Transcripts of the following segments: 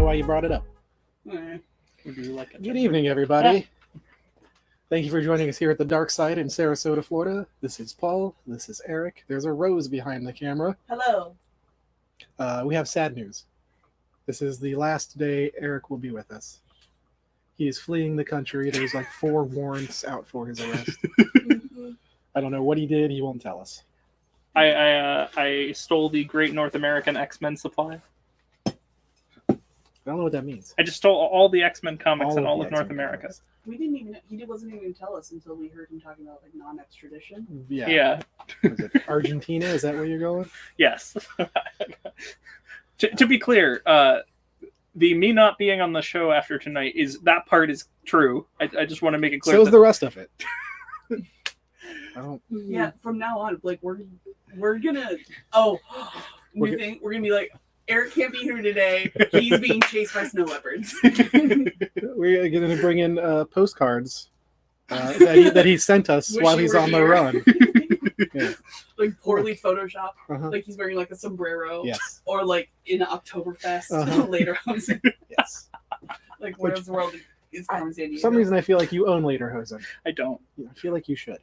why you brought it up. Would you like it? Good evening, everybody. Thank you for joining us here at the Dark Side in Sarasota, Florida. This is Paul. This is Eric. There's a Rose behind the camera. Hello. We have sad news. This is the last day Eric will be with us. He is fleeing the country. There's like 4 warrants out for his arrest. I don't know what he did. He won't tell us. I stole the Great North American X-Men supply. I don't know what that means. I just stole all the X-Men comics in all the of North X-Men America. comics. We didn't even. He wasn't even tell us until we heard him talking about like non-extradition. Yeah. Was it Argentina? Is that where you're going? Yes. to be clear, the me not being on the show after tonight that part is true. I just want to make it clear. So is the rest of it. I don't. Yeah. From now on, like we're gonna. Oh, we're gonna be like. Eric can't be here today. He's being chased by snow leopards. We're going to bring in postcards that he sent us while he's on the run. Yeah. Like poorly photoshopped. Like he's wearing like a sombrero. Yes. Or like in Oktoberfest later on. Yes. Like where's the world is from San Diego. For some reason, I feel like you own Lederhosen. I don't. I feel like you should.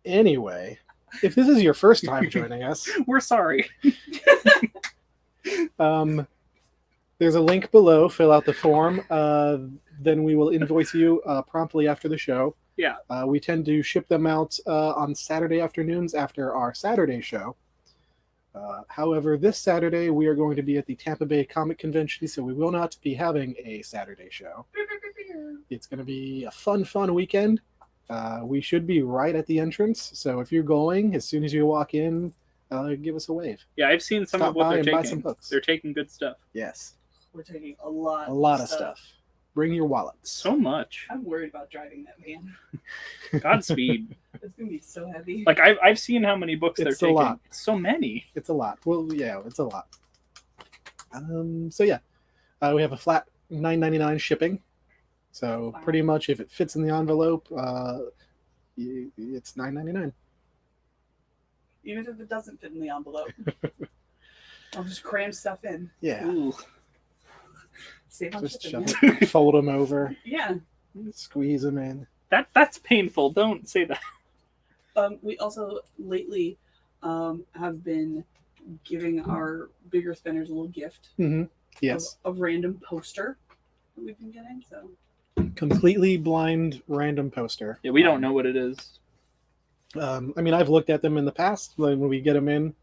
Anyway. If this is your first time joining us, we're sorry. There's a link below. Fill out the form. Then we will invoice you promptly after the show. Yeah. We tend to ship them out on Saturday afternoons after our Saturday show. However, this Saturday we are going to be at the Tampa Bay Comic Convention, so we will not be having a Saturday show. It's going to be a fun weekend. We should be right at the entrance, so if you're going, as soon as you walk in, give us a wave. Yeah, I've seen some of what they're taking. Buy some books. They're taking good stuff. Yes. We're taking a lot of stuff. Bring your wallets. So much. I'm worried about driving that van. Godspeed. It's going to be so heavy. Like, I've seen how many books they're taking. It's a lot. So many. It's a lot. Well, yeah, it's a lot. So yeah, we have a flat $9.99 shipping. So pretty much, if it fits in the envelope, it's $9.99. Even if it doesn't fit in the envelope, I'll just cram stuff in. Yeah. Ooh. Save on Just shipping. fold them over. Yeah. Squeeze them in. That's painful. Don't say that. We also lately have been giving our bigger spenders a little gift. Mm-hmm. Yes. Of random poster that we've been getting. So. Completely blind random poster. Yeah, we don't know what it is. I mean, I've looked at them in the past when we get them in,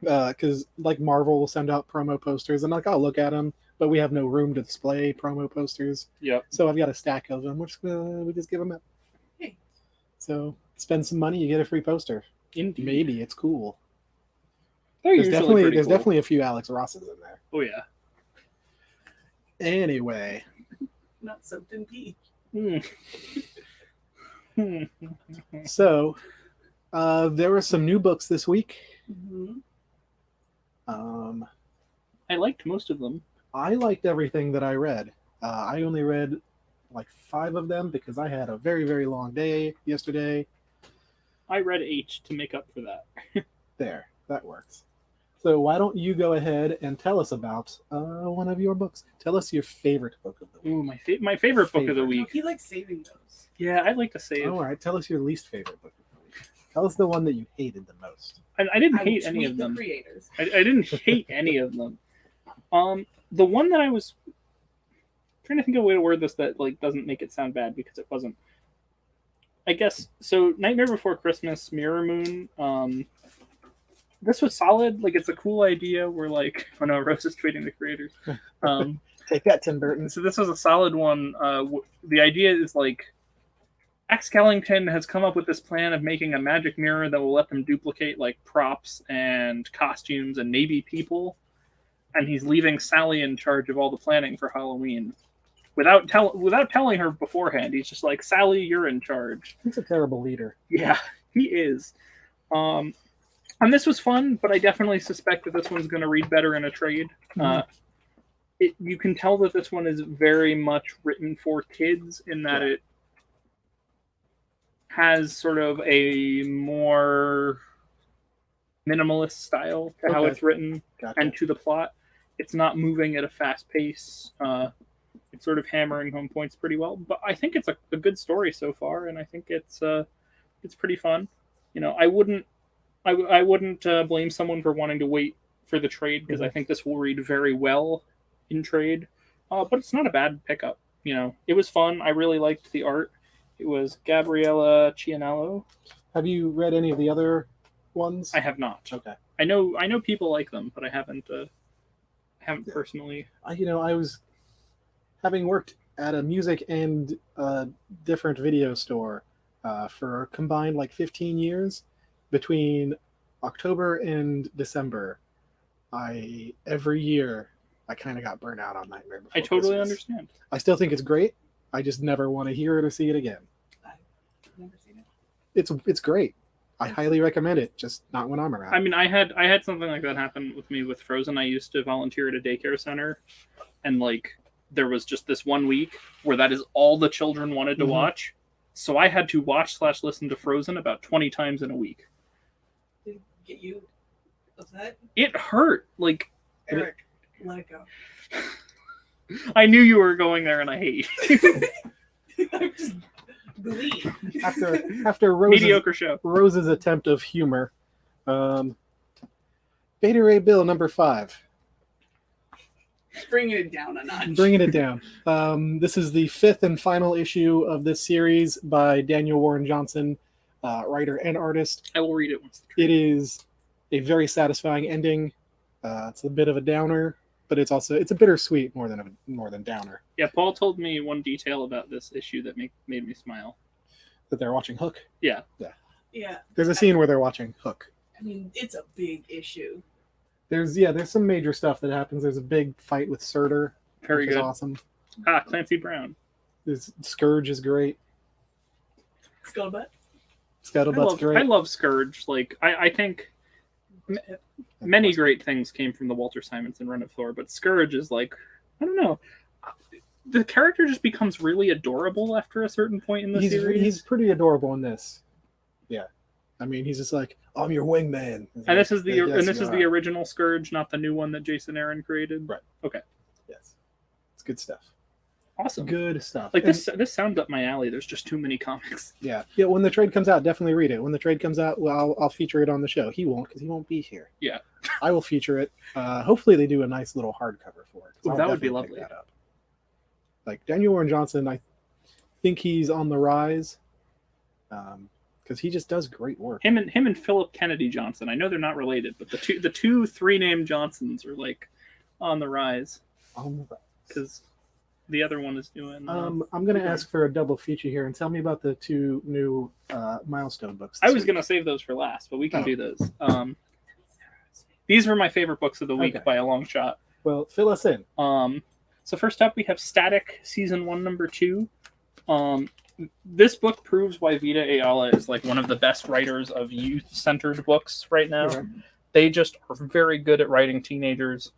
because like Marvel will send out promo posters, and like I'll look at them, but we have no room to display promo posters. Yep. So I've got a stack of them. We just give them out. Hey. So spend some money, you get a free poster. Indeed. Maybe it's cool. There's definitely a few Alex Rosses in there. Oh yeah. Anyway. Not soaked in pee. So, there were some new books this week. Mm-hmm. I liked most of them. I liked everything that I read. I only read like 5 of them because I had a very, very long day yesterday. I read 8 to make up for that. There, that works. So why don't you go ahead and tell us about one of your books? Tell us your favorite book of the week. Ooh, my favorite book of the week. He likes saving those. Yeah, I'd like to save. All right, tell us your least favorite book of the week. Tell us the one that you hated the most. I didn't hate any of them. Creators. I didn't hate any of them. The one that I was trying to think of a way to word this that like doesn't make it sound bad because it wasn't. I guess so. Nightmare Before Christmas, Mirror Moon. This was solid. Like, it's a cool idea. We're like, oh no, Rose is tweeting the creators. Take that, Tim Burton. So this was a solid one. The idea is like, Axe Skellington has come up with this plan of making a magic mirror that will let them duplicate like props and costumes and maybe people. And he's leaving Sally in charge of all the planning for Halloween. Without telling her beforehand. He's just like, Sally, you're in charge. He's a terrible leader. Yeah, he is. And this was fun, but I definitely suspect that this one's going to read better in a trade. You can tell that this one is very much written for kids in that it has sort of a more minimalist style to how it's written and to the plot. It's not moving at a fast pace. It's sort of hammering home points pretty well. But I think it's a good story so far, and I think it's pretty fun. I wouldn't blame someone for wanting to wait for the trade because I think this will read very well in trade. But it's not a bad pickup. It was fun. I really liked the art. It was Gabriella Cianello. Have you read any of the other ones? I have not. Okay. I know people like them, but I haven't personally. I was having worked at a music and different video store for a combined like 15 years. Between October and December, every year I kind of got burnt out on Nightmare Before I totally Christmas. understand. I still think it's great. I just never want to hear it or see it again. I've never seen it. It's great. I highly recommend it, just not when I'm around. I mean, I had something like that happen with me with Frozen. I used to volunteer at a daycare center, and like there was just this one week where that is all the children wanted to watch. So I had to watch/listen to Frozen about 20 times in a week. Did it get you upset? It hurt. Like, Eric, let it go. I knew you were going there, and I hate you. I'm just glee. After Mediocre show. Rose's attempt of humor, Beta Ray Bill number 5. Bringing it down a notch. Bringing it down. This is the 5th and final issue of this series by Daniel Warren Johnson, writer and artist. I will read it once. It is a very satisfying ending. It's a bit of a downer, but it's a bittersweet more than downer. Yeah, Paul told me one detail about this issue that made me smile. That they're watching Hook. Yeah. Yeah. There's a scene where they're watching Hook. I mean, it's a big issue. There's some major stuff that happens. There's a big fight with Surtur. Very which is good. awesome. Clancy Brown. This Scourge is great. Scuttlebutt. Scuttlebutt's great. I love Scourge. Like I think many great things came from the Walter Simonson run of Thor, but Scourge is like, I don't know. The character just becomes really adorable after a certain point in the series. He's pretty adorable in this. Yeah. I mean, he's just like, I'm your wingman. And this is the Yes, you are. original Scourge, not the new one that Jason Aaron created. Right. Okay. Yes. It's good stuff. Awesome. Good stuff. Like this sounds up my alley. There's just too many comics. Yeah. When the trade comes out, definitely read it. When the trade comes out, well, I'll feature it on the show. He won't, because he won't be here. Yeah. I will feature it. Hopefully they do a nice little hardcover for it. Ooh, I'll that would be definitely pick lovely. that up. Like Daniel Warren Johnson, I think he's on the rise. Because he just does great work. Him and Philip Kennedy Johnson. I know they're not related, but the two three-name Johnsons are like on the rise. On the rise. Because the other one is doing. I'm going to ask for a double feature here and tell me about the 2 new Milestone books. I was going to save those for last, but we can do those. These were my favorite books of the week by a long shot. Well, fill us in. So first up, we have Static Season 1, Number 2. This book proves why Vita Ayala is like one of the best writers of youth-centered books right now. Okay. They just are very good at writing teenagers.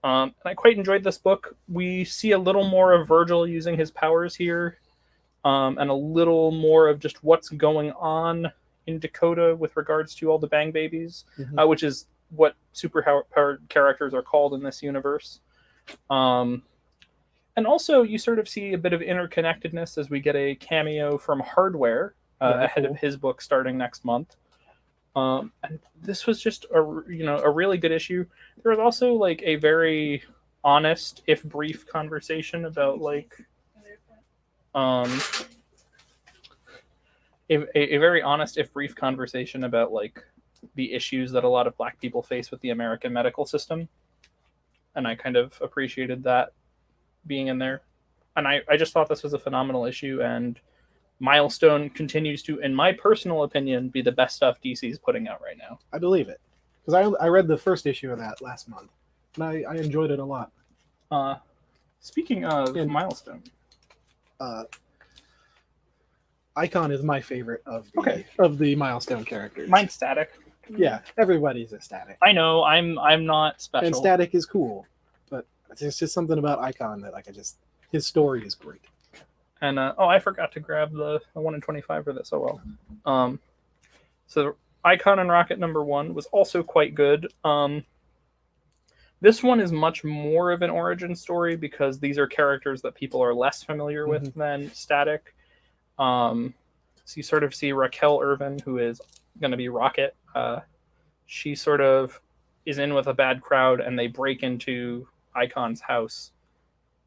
And I quite enjoyed this book. We see a little more of Virgil using his powers here, and a little more of just what's going on in Dakota with regards to all the Bang Babies, which is what superpowered characters are called in this universe. And also, you sort of see a bit of interconnectedness as we get a cameo from Hardware ahead of his book starting next month. And this was just a really good issue. There was also like a very honest, if brief, conversation about like a very honest, if brief, conversation about like the issues that a lot of Black people face with the American medical system, and I kind of appreciated that being in there. And I just thought this was a phenomenal issue, and Milestone continues to, in my personal opinion, be the best stuff DC is putting out right now. I believe it. Because I read the first issue of that last month, and I enjoyed it a lot. Speaking of Milestone, Icon is my favorite of the Milestone characters. mine's Static. Yeah, everybody's a Static. I know, I'm not special. And Static is cool, but there's just something about Icon that his story is great. And I forgot to grab the 1 in 25 for this. Oh well. So Icon and Rocket number 1 was also quite good. This one is much more of an origin story because these are characters that people are less familiar with than Static. So you sort of see Raquel Irvin, who is going to be Rocket. She sort of is in with a bad crowd, and they break into Icon's house,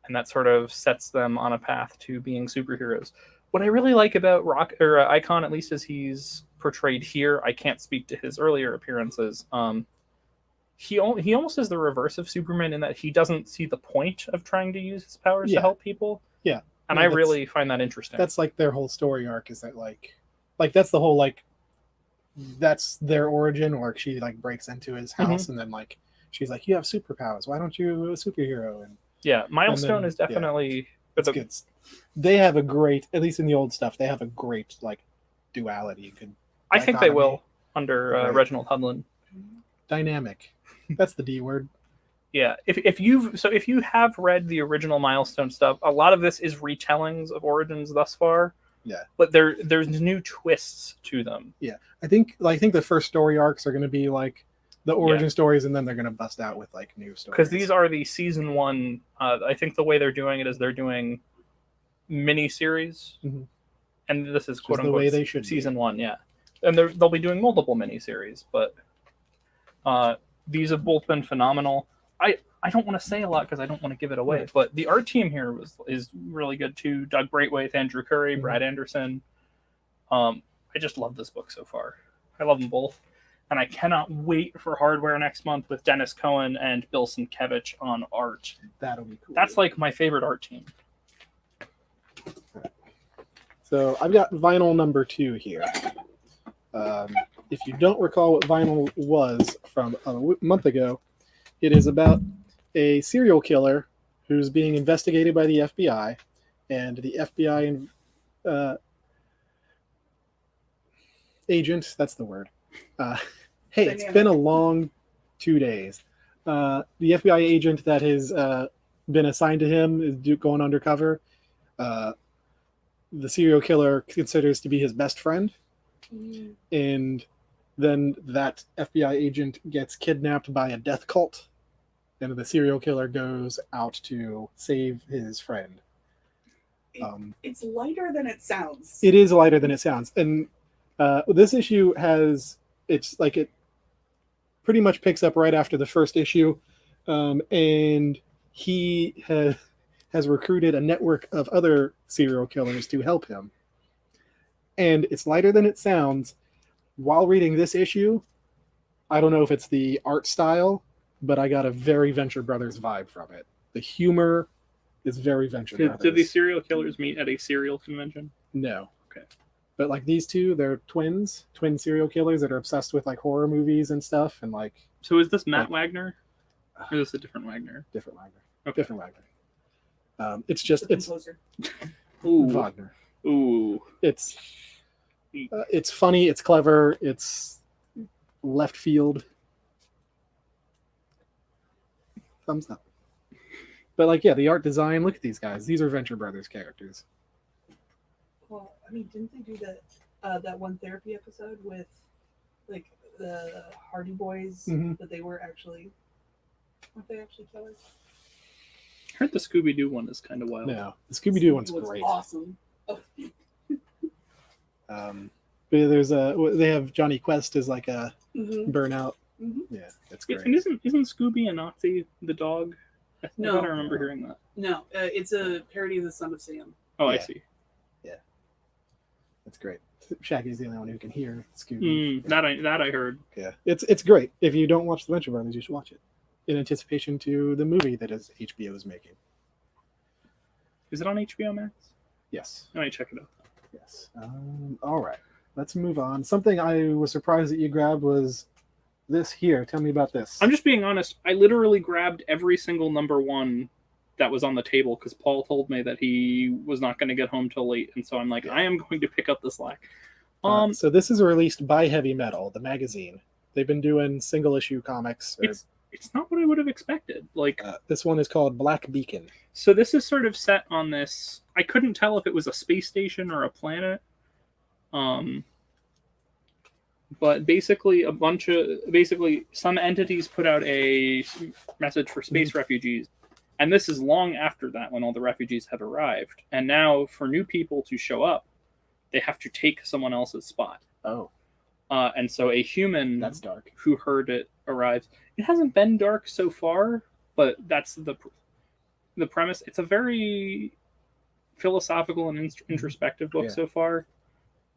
and that sort of sets them on a path to being superheroes. What I really like about Icon, at least as he's portrayed here, I can't speak to his earlier appearances. He almost is the reverse of Superman in that he doesn't see the point of trying to use his powers to help people. Yeah. And I really find that interesting. That's like their whole story arc, is that like that's the whole like that's their origin, or she like breaks into his house and then like she's like, you have superpowers, why don't you a superhero? And yeah, Milestone is definitely it's good. They have a great, at least in the old stuff, they have a great like duality. Good. I think they will under Reginald Hudlin. Dynamic. That's the D word. Yeah, if you have read the original Milestone stuff, a lot of this is retellings of origins thus far. Yeah, but there's new twists to them. Yeah, I think the first story arcs are going to be like the origin stories, and then they're going to bust out with like new stories. Because these are the season 1. I think the way they're doing it is they're doing mini series, and this is quote unquote the way they should season 1. Yeah, and they'll be doing multiple mini series, but these have both been phenomenal. I don't want to say a lot because I don't want to give it away, but the art team here is really good too. Doug Braithwaite, Andrew Curry, Brad Anderson. I just love this book so far. I love them both, and I cannot wait for Hardware next month with Dennis Cohen and Bill Sienkiewicz on art. That'll be cool. That's like my favorite art team. So I've got vinyl number 2 here. If you don't recall what vinyl was from a month ago, it is about a serial killer who's being investigated by the FBI, and the FBI agent, that's the word. Hey, it's been a long 2 days. The FBI agent that has been assigned to him is going undercover. The serial killer considers to be his best friend, and then that FBI agent gets kidnapped by a death cult, and the serial killer goes out to save his friend. It's lighter than it sounds. It is lighter than it sounds. And this issue it pretty much picks up right after the first issue. And he has recruited a network of other serial killers to help him. And it's lighter than it sounds. While reading this issue, I don't know if it's the art style, but I got a very Venture Brothers vibe from it. The humor is very Venture Brothers. Did these serial killers meet at a serial convention? No. Okay. But like these two, they're twin serial killers that are obsessed with like horror movies and stuff. And like, so is this Matt Wagner? Or is this a different Wagner? Different Wagner. Okay. Different Wagner. It's Ooh. Wagner. Ooh. It's funny, it's clever, it's left field. Thumbs up. But like, yeah, the art design, look at these guys. These are Venture Brothers characters. Well, I mean, didn't they do that one therapy episode with like the Hardy Boys that they weren't they actually killers? I heard the Scooby-Doo one is kind of wild. No, the Scooby-Doo one's great. Awesome. Oh. But they have Johnny Quest as like a burnout. Yeah, that's great. And isn't Scooby a Nazi, the dog? No, I remember hearing that. No, it's a parody of the Son of Sam. Oh, I see. Yeah, that's great. Shaggy's the only one who can hear Scooby. That I heard. Yeah, it's great. If you don't watch the Venture Brothers, you should watch it in anticipation to the movie that HBO is making. Is it on HBO Max? Yes. I might check it out. Yes. All right. Let's move on. Something I was surprised that you grabbed was this here. Tell me about this. I'm just being honest. I literally grabbed every single number 1 that was on the table because Paul told me that he was not going to get home till late, and so I'm like, I am going to pick up the slack. So this is released by Heavy Metal, the magazine. They've been doing single issue comics. It's not what I would have expected. Like this one is called Black Beacon. So this is sort of set on this. I couldn't tell if it was a space station or a planet. But basically, some entities put out a message for space refugees, and this is long after that when all the refugees have arrived. And now, for new people to show up, they have to take someone else's spot. Oh, And so a human that's dark. who heard it arrives. It hasn't been dark so far, but that's the premise. It's a very philosophical and introspective book so far.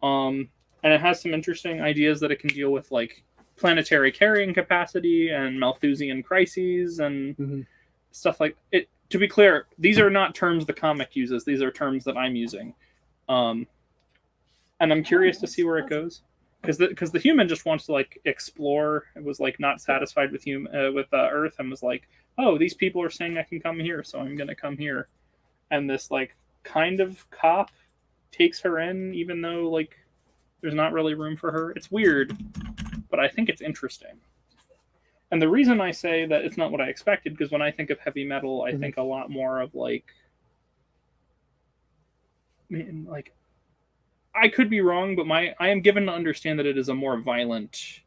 And it has some interesting ideas that it can deal with, like planetary carrying capacity and Malthusian crises and stuff like it. To be clear, these are not terms the comic uses. These are terms that I'm using. And I'm curious to see where it goes. Because the human just wants to like explore. It was like not satisfied with Earth and was like, oh, these people are saying I can come here, so I'm gonna come here. And this like kind of cop takes her in, even though like there's not really room for her. It's weird, but I think it's interesting. And the reason I say that it's not what I expected, because when I think of heavy metal, I think a lot more of like I could be wrong, but I am given to understand that it is a more violent.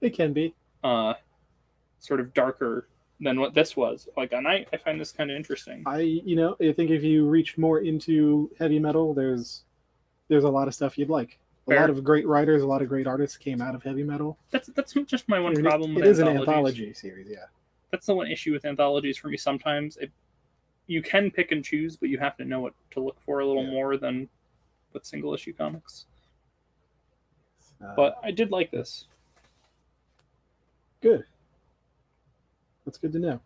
It can be. Sort of darker than what this was. Like, and I find this kind of interesting. I think if you reach more into heavy metal, there's a lot of stuff you'd like. A lot of great writers, a lot of great artists came out of heavy metal. That's just my one problem with it is an anthology series, yeah. That's the one issue with anthologies for me sometimes. You can pick and choose, but you have to know what to look for a little more than with single issue comics. But I did like this. Good. That's good to know.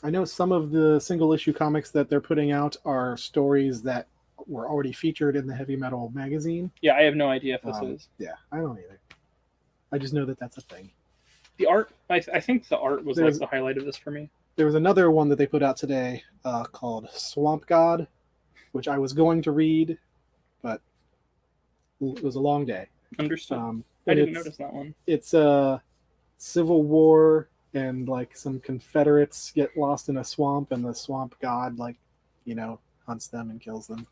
I know some of the single issue comics that they're putting out are stories that were already featured in the Heavy Metal magazine. Yeah, I have no idea if this is. Yeah, I don't either. I just know that that's a thing. The art, I think the art was like the highlight of this for me. There was another one that they put out today called Swamp God, which I was going to read, but it was a long day. Understood. I didn't notice that one. It's a civil war, and like some Confederates get lost in a swamp, and the swamp god hunts them and kills them.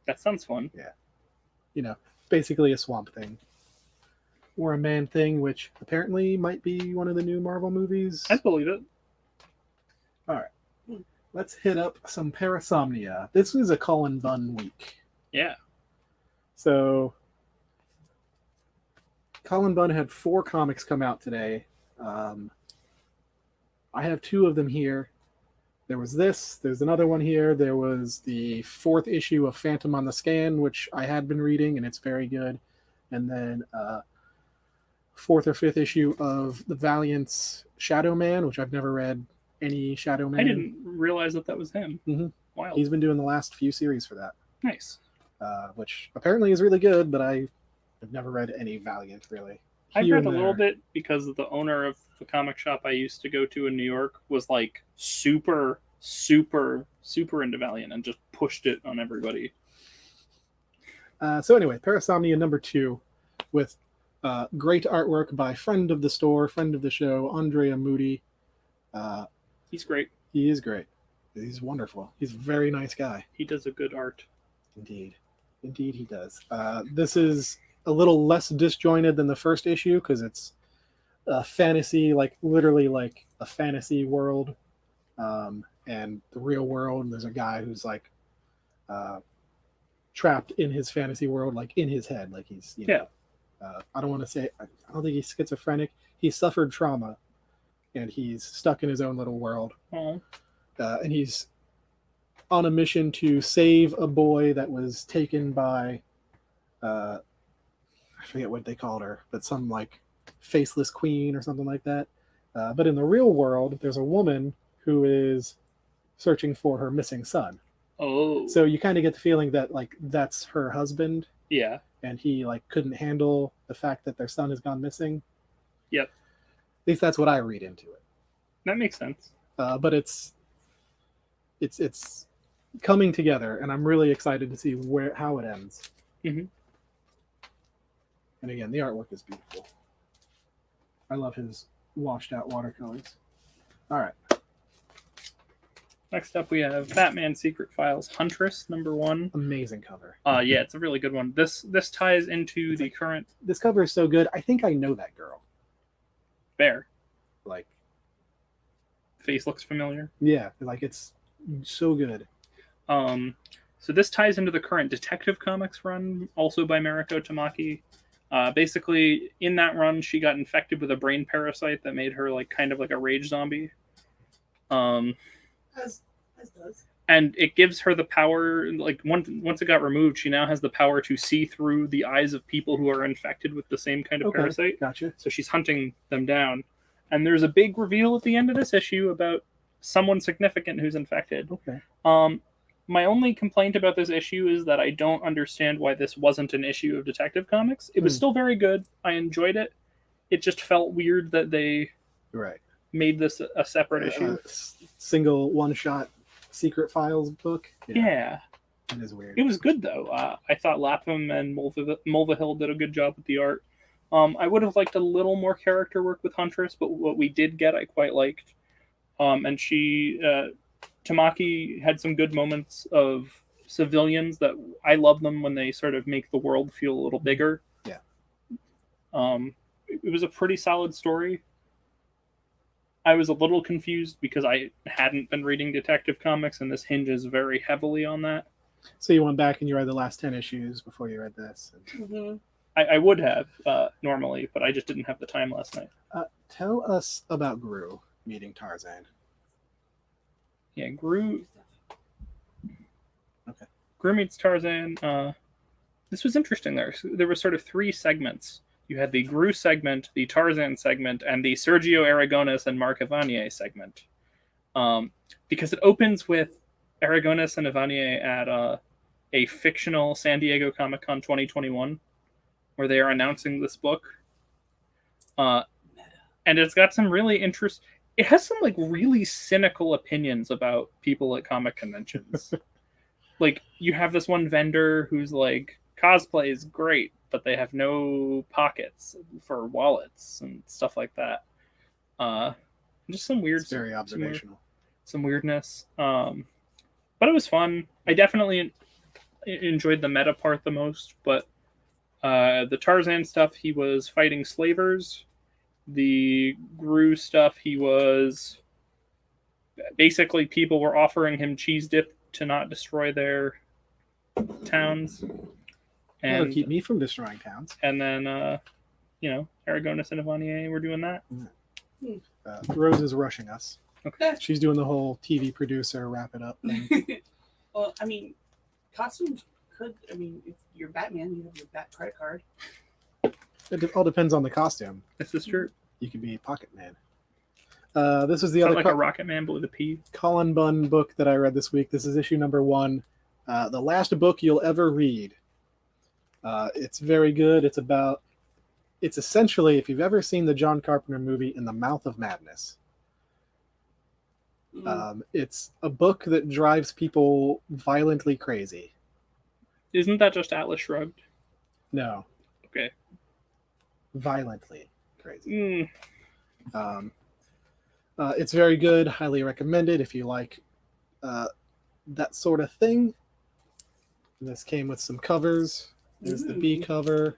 That sounds fun. Yeah. Basically a swamp thing. Or a man thing, which apparently might be one of the new Marvel movies. I believe it. All right. Let's hit up some Parasomnia. This is a Colin Bunn week. Yeah. So Colin Bunn had 4 comics come out today. I have 2 of them here. There was this. There's another one here. There was the 4th issue of Phantom on the Scan, which I had been reading, and it's very good. And then 4th or 5th issue of the Valiant's Shadow Man, which I've never read any Shadow Man. I didn't realize that was him. Mm-hmm. Wow. He's been doing the last few series for that. Nice. Which apparently is really good, but I've never read any Valiant, really. I've read a little bit because the owner of the comic shop I used to go to in New York was like super, super, super into Valiant and just pushed it on everybody. So anyway, Parasomnia number 2 with great artwork by friend of the store, friend of the show, Andrea Moody. He's great. He is great. He's wonderful. He's a very nice guy. He does a good art. Indeed he does. This is a little less disjointed than the first issue because it's a fantasy, like literally like a fantasy world, and the real world. And there's a guy who's like trapped in his fantasy world, like in his head, like he's I don't want to say, I don't think he's schizophrenic. He suffered trauma, and he's stuck in his own little world. And he's on a mission to save a boy that was taken by, I forget what they called her, but some like faceless queen or something like that. But in the real world, there's a woman who is searching for her missing son. Oh. So you kind of get the feeling that like that's her husband. Yeah. And he like couldn't handle the fact that their son has gone missing. Yep. At least that's what I read into it. That makes sense. But it's coming together, and I'm really excited to see how it ends. Mm-hmm. And again, the artwork is beautiful. I love his washed out watercolors. All right. Next up, we have Batman Secret Files Huntress #1. Amazing cover. Yeah, it's a really good one. This ties into the current This cover is so good. I think I know that girl. Bear. Like, Face looks familiar. yeah, like it's so good. So this ties into the current Detective Comics run, also by Mariko Tamaki. Basically, in that run, she got infected with a brain parasite that made her like kind of like a rage zombie. As does. And it gives her the power, like once it got removed, she now has the power to see through the eyes of people who are infected with the same kind of parasite. Gotcha. So she's hunting them down. And there's a big reveal at the end of this issue about someone significant who's infected. Okay. My only complaint about this issue is that I don't understand why this wasn't an issue of Detective Comics. It was still very good. I enjoyed it. It just felt weird that they made this a separate issue. Single one-shot Secret Files book. Yeah. It is weird. It was good, though. I thought Lapham and Mulvihill did a good job with the art. I would have liked a little more character work with Huntress, but what we did get, I quite liked. And she... Tamaki had some good moments of civilians that I love them when they sort of make the world feel a little bigger. Yeah. It was a pretty solid story. I was a little confused because I hadn't been reading Detective Comics, and this hinges very heavily on that. So you went back and you read the last 10 issues before you read this? Mm-hmm. I would have normally, but I just didn't have the time last night. Tell us about Gru meeting Tarzan. Yeah, Gru Okay. Gru meets Tarzan. This was interesting. There were sort of 3 segments. You had the Gru segment, the Tarzan segment, and the Sergio Aragones and Mark Evanier segment. Because it opens with Aragones and Evanier at a fictional San Diego Comic-Con 2021, where they are announcing this book. And it's got some really interesting... It has some like really cynical opinions about people at comic conventions. Like, you have this one vendor who's like, cosplay is great, but they have no pockets for wallets and stuff like that. Just some weird... It's very observational. Some weirdness. But it was fun. I definitely enjoyed the meta part the most, but the Tarzan stuff, he was fighting slavers. The Gru stuff, he was basically people were offering him cheese dip to not destroy their towns. And That'll keep me from destroying towns. And then, Aragones and Evanier were doing that. Rose is rushing us. Okay. She's doing the whole TV producer wrap it up thing. Well, I mean, costumes could. I mean, if you're Batman, you have your Bat credit card. It all depends on the costume. This is true. You could be Pocket Man. This was the Sounds other like a Rocket Man, but with a P. Colin Bunn book that I read this week. This is issue #1. The last book you'll ever read. It's very good. It's essentially, if you've ever seen the John Carpenter movie In the Mouth of Madness. It's a book that drives people violently crazy. Isn't that just Atlas Shrugged? No. Okay. Violently crazy. It's very good. Highly recommended if you like that sort of thing. This came with some covers. There's the B cover.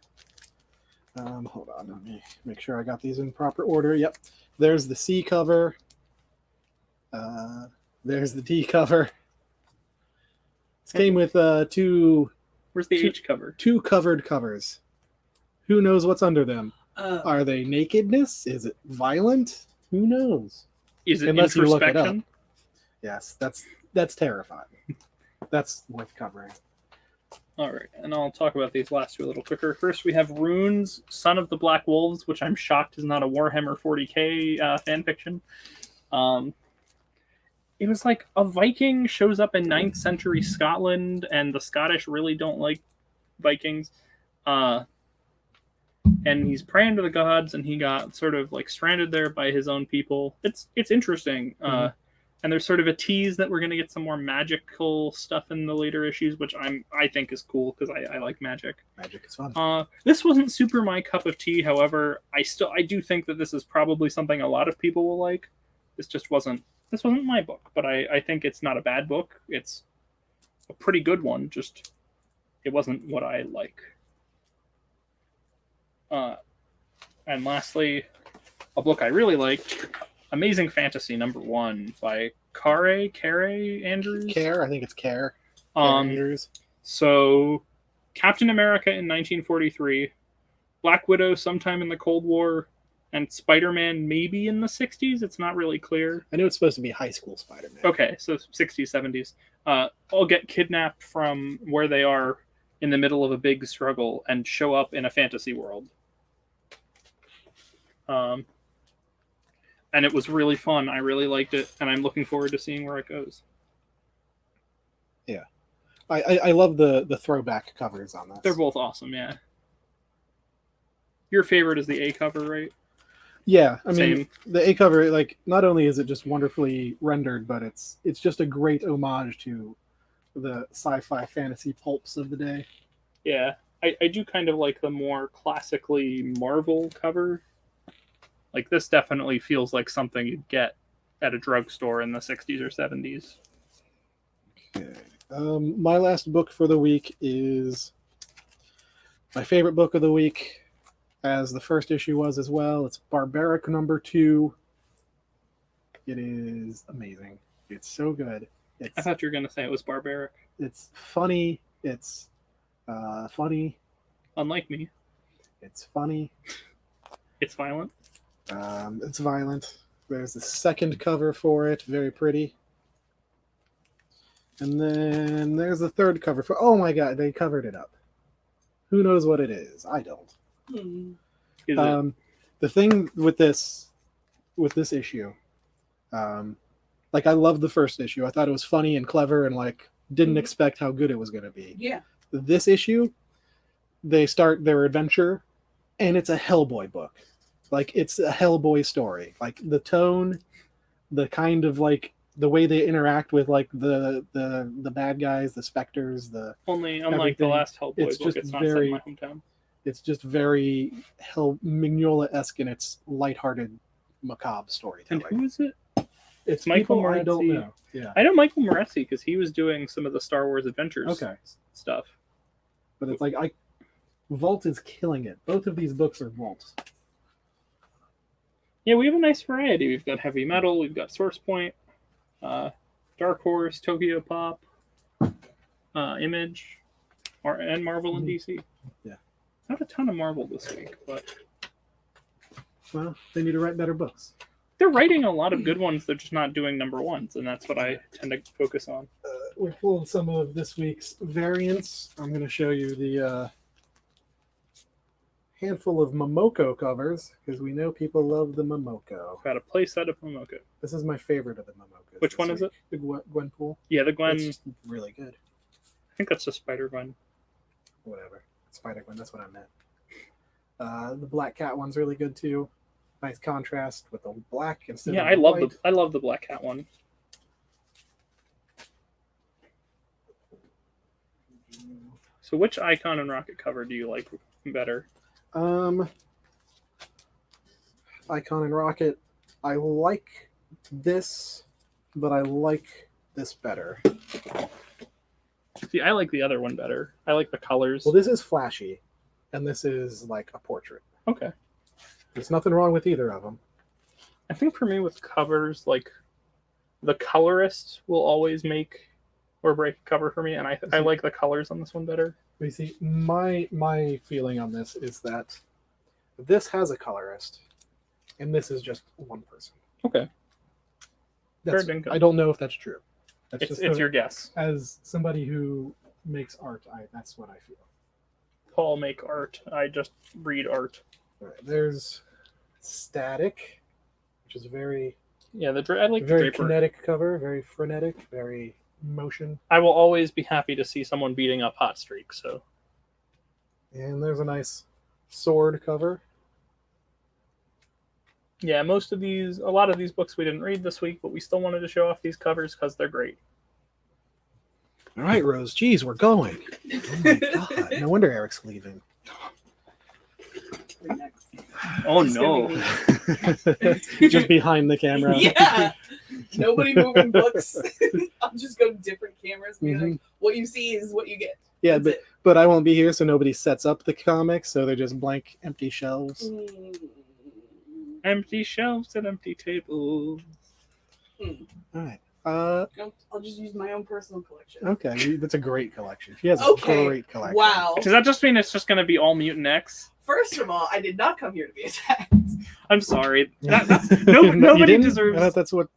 Hold on, let me make sure I got these in proper order. Yep. There's the C cover. There's the D cover. This came with two. Where's the H cover? 2 covered covers. Who knows what's under them? Are they nakedness? Is it violent? Who knows? Is it Unless you look it up. introspection? Yes, that's terrifying. That's worth covering. All right, and I'll talk about these last 2 a little quicker. First, we have Runes, Son of the Black Wolves, which I'm shocked is not a Warhammer 40k fan fiction. It was like a Viking shows up in 9th century Scotland, and the Scottish really don't like Vikings. And he's praying to the gods, and he got sort of like stranded there by his own people. It's interesting. And there's sort of a tease that we're going to get some more magical stuff in the later issues, which I think is cool because I like magic. Magic is fun. This wasn't super my cup of tea. However, I do think that this is probably something a lot of people will like. This just wasn't This wasn't my book, but I think it's not a bad book. It's a pretty good one. Just it wasn't what I like. And lastly, a book I really liked, Amazing Fantasy #1 by Care Andrews. Care, I think it's Care. Andrews. So, Captain America in 1943, Black Widow sometime in the Cold War, and Spider-Man maybe in the 60s. It's not really clear. I know it's supposed to be high school Spider-Man. Okay, so 60s, 70s. All get kidnapped from where they are in the middle of a big struggle and show up in a fantasy world. And it was really fun. I really liked it, and I'm looking forward to seeing where it goes. Yeah. I love the throwback covers on this. They're both awesome, yeah. Your favorite is the A cover, right? Yeah, I mean, Same. the A cover, like, not only is it just wonderfully rendered, but it's just a great homage to the sci-fi fantasy pulps of the day. Yeah, I do kind of like the more classically Marvel cover. Like, this definitely feels like something you'd get at a drugstore in the 60s or 70s. Okay. My last book for the week is my favorite book of the week, as the first issue was as well. It's Barbaric #2. It is amazing. It's so good. I thought you were going to say it was barbaric. It's funny. It's funny. Unlike me. It's funny. It's violent. It's violent. There's the second cover for it. Very pretty. And then there's the third cover for... Oh my god, they covered it up. Who knows what it is? I don't. Is it? The thing with this issue, like, I loved the first issue. I thought it was funny and clever, and like didn't expect how good it was going to be. Yeah. This issue, they start their adventure, and it's a Hellboy book. Like, it's a Hellboy story. Like, the tone, the kind of, like, the way they interact with, like, the bad guys, the specters, Only unlike everything. the last Hellboy It's book, just it's not set in my hometown. It's just very Mignola-esque in its lighthearted, macabre And storytelling. who is it? It's Michael people I don't Moretzi. know. Yeah, I know Michael Moretzi because he was doing some of the Star Wars Adventures okay, stuff. but it's like Vault is killing it. Both of these books are Vault. Yeah, we have a nice variety. We've got Heavy Metal, we've got Source Point, Dark Horse, Tokyo Pop, Image, and Marvel and DC. Yeah. Not a ton of Marvel this week, but Well, they need to write better books. they're writing a lot of good ones. They're just not doing #1s, and that's what I tend to focus on. We pulled some of this week's variants. I'm going to show you the handful of Momoko covers, because we know people love the Momoko. Got a playset of Momoko. This is my favorite of the Momoko. Which one is it? The Gwenpool. Yeah, the Gwen. It's just really good. I think that's just Spider Gwen. Whatever. Spider-Gwen, that's what I meant. The Black Cat one's really good too. Nice contrast with the black instead Yeah, of I the love white. I love the Black Cat one. So, which Icon and Rocket cover do you like better? Icon and Rocket. I like this, but I like this better. See, I like the other one better. I like the colors. Well, this is flashy, and this is like a portrait. Okay. There's nothing wrong with either of them. I think for me with covers, like the colorist will always make or break a cover for me, and I like the colors on this one better. You see, my feeling on this is that this has a colorist, and this is just one person. Okay. That's, Fair dinkum. I don't know if that's true. That's It's your guess. As somebody who makes art, that's what I feel. Paul make art. I just read art. All right, there's Static, which is very Yeah, I like the very Draper. kinetic cover, very frenetic, very motion. I will always be happy to see someone beating up Hot Streak. So And there's a nice sword cover. yeah, a lot of these books we didn't read this week, but we still wanted to show off these covers because they're great. All right, Rose. Geez, we're going. Oh my god! No wonder Eric's leaving. Oh Just no! gonna Just behind the camera. Yeah. Nobody moving books. I'll just go to different cameras and be Mhm. like, what you see is what you get. Yeah, That's it. but I won't be here, so nobody sets up the comics, so they're just blank, empty shelves. Empty shelves and empty tables. All right. I'll just use my own personal collection. Okay, that's a great collection. She has a Okay. great collection. Wow. Does that just mean it's just going to be all Mutant X? First of all, I did not come here to be attacked. I'm sorry. That's, You nobody didn't? deserves. I thought that's what.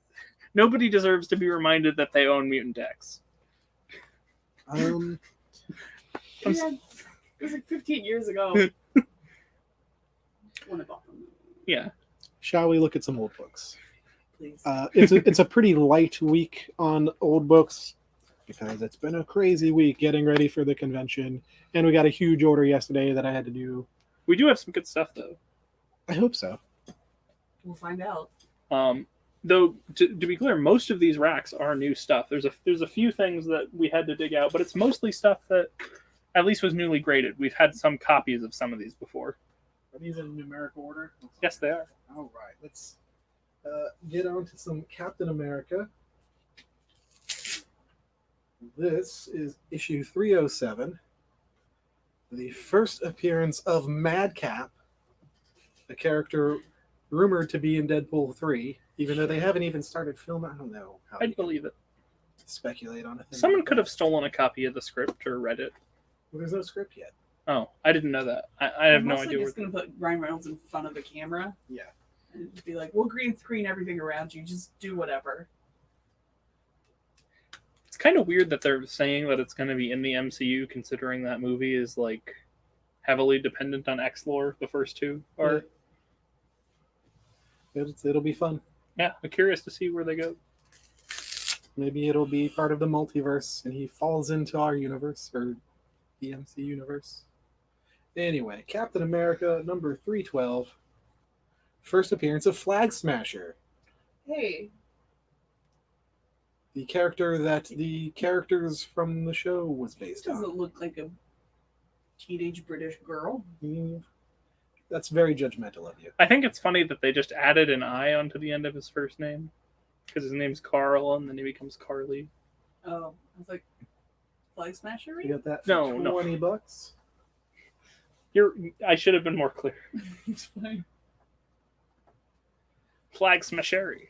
Nobody deserves to be reminded that they own Mutant X. Um, Yeah, it was like 15 years ago. When I bought them. Yeah. shall we look at some old books? Please. It's a pretty light week on old books because it's been a crazy week getting ready for the convention, and we got a huge order yesterday that I had to do. We do have some good stuff, though. I hope so. We'll find out. Though, to be clear, most of these racks are new stuff. There's a few things that we had to dig out, but it's mostly stuff that at least was newly graded. We've had some copies of some of these before. Are these in numerical order? Yes, they are. All right, let's get on to some Captain America. This is issue 307, the first appearance of Madcap, a character rumored to be in Deadpool 3, even though they haven't even started filming. I don't know how I'd you believe it. speculate on a thing. Someone like could that. have stolen a copy of the script or read it. Well, there's no script yet. Oh, I didn't know that. I have I'm no mostly idea. just going to put Ryan Reynolds in front of the camera. Yeah. And just be like, we'll green screen everything around you. Just do whatever. It's kind of weird that they're saying that it's going to be in the MCU, considering that movie is like heavily dependent on X lore. The first two are. Yeah. It'll be fun. Yeah, I'm curious to see where they go. Maybe it'll be part of the multiverse and he falls into our universe or the MC universe. Anyway, Captain America number 312. First appearance of Flag Smasher, Hey, the character that the characters from the show was this based on. doesn't look like a teenage British girl. That's very judgmental of you. I think it's funny that they just added an I onto the end of his first name because his name's Carl and then he becomes Carly. Oh, I was like, Flag Smasher? You got that for No, no. $20? I should have been more clear. It's fine. Flag Smashery.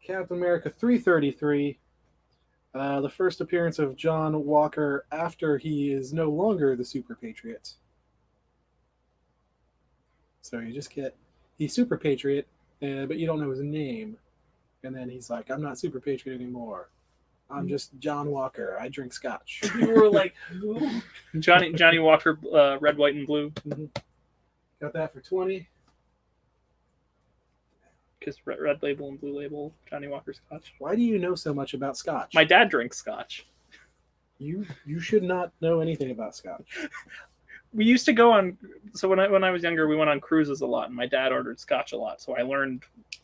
Captain America 333. The first appearance of John Walker after he is no longer the Super Patriot. So you just get, he's Super Patriot, but you don't know his name. And then he's like, I'm not Super Patriot anymore. I'm just John Walker. I drink scotch. People were like, who? Johnny Walker, red, white, and blue. Got that for 20. Because red label and blue label, Johnny Walker Scotch. Why do you know so much about scotch? My dad drinks Scotch. You should not know anything about scotch. We used to go on. So when I was younger, we went on cruises a lot, and my dad ordered Scotch a lot. So I learned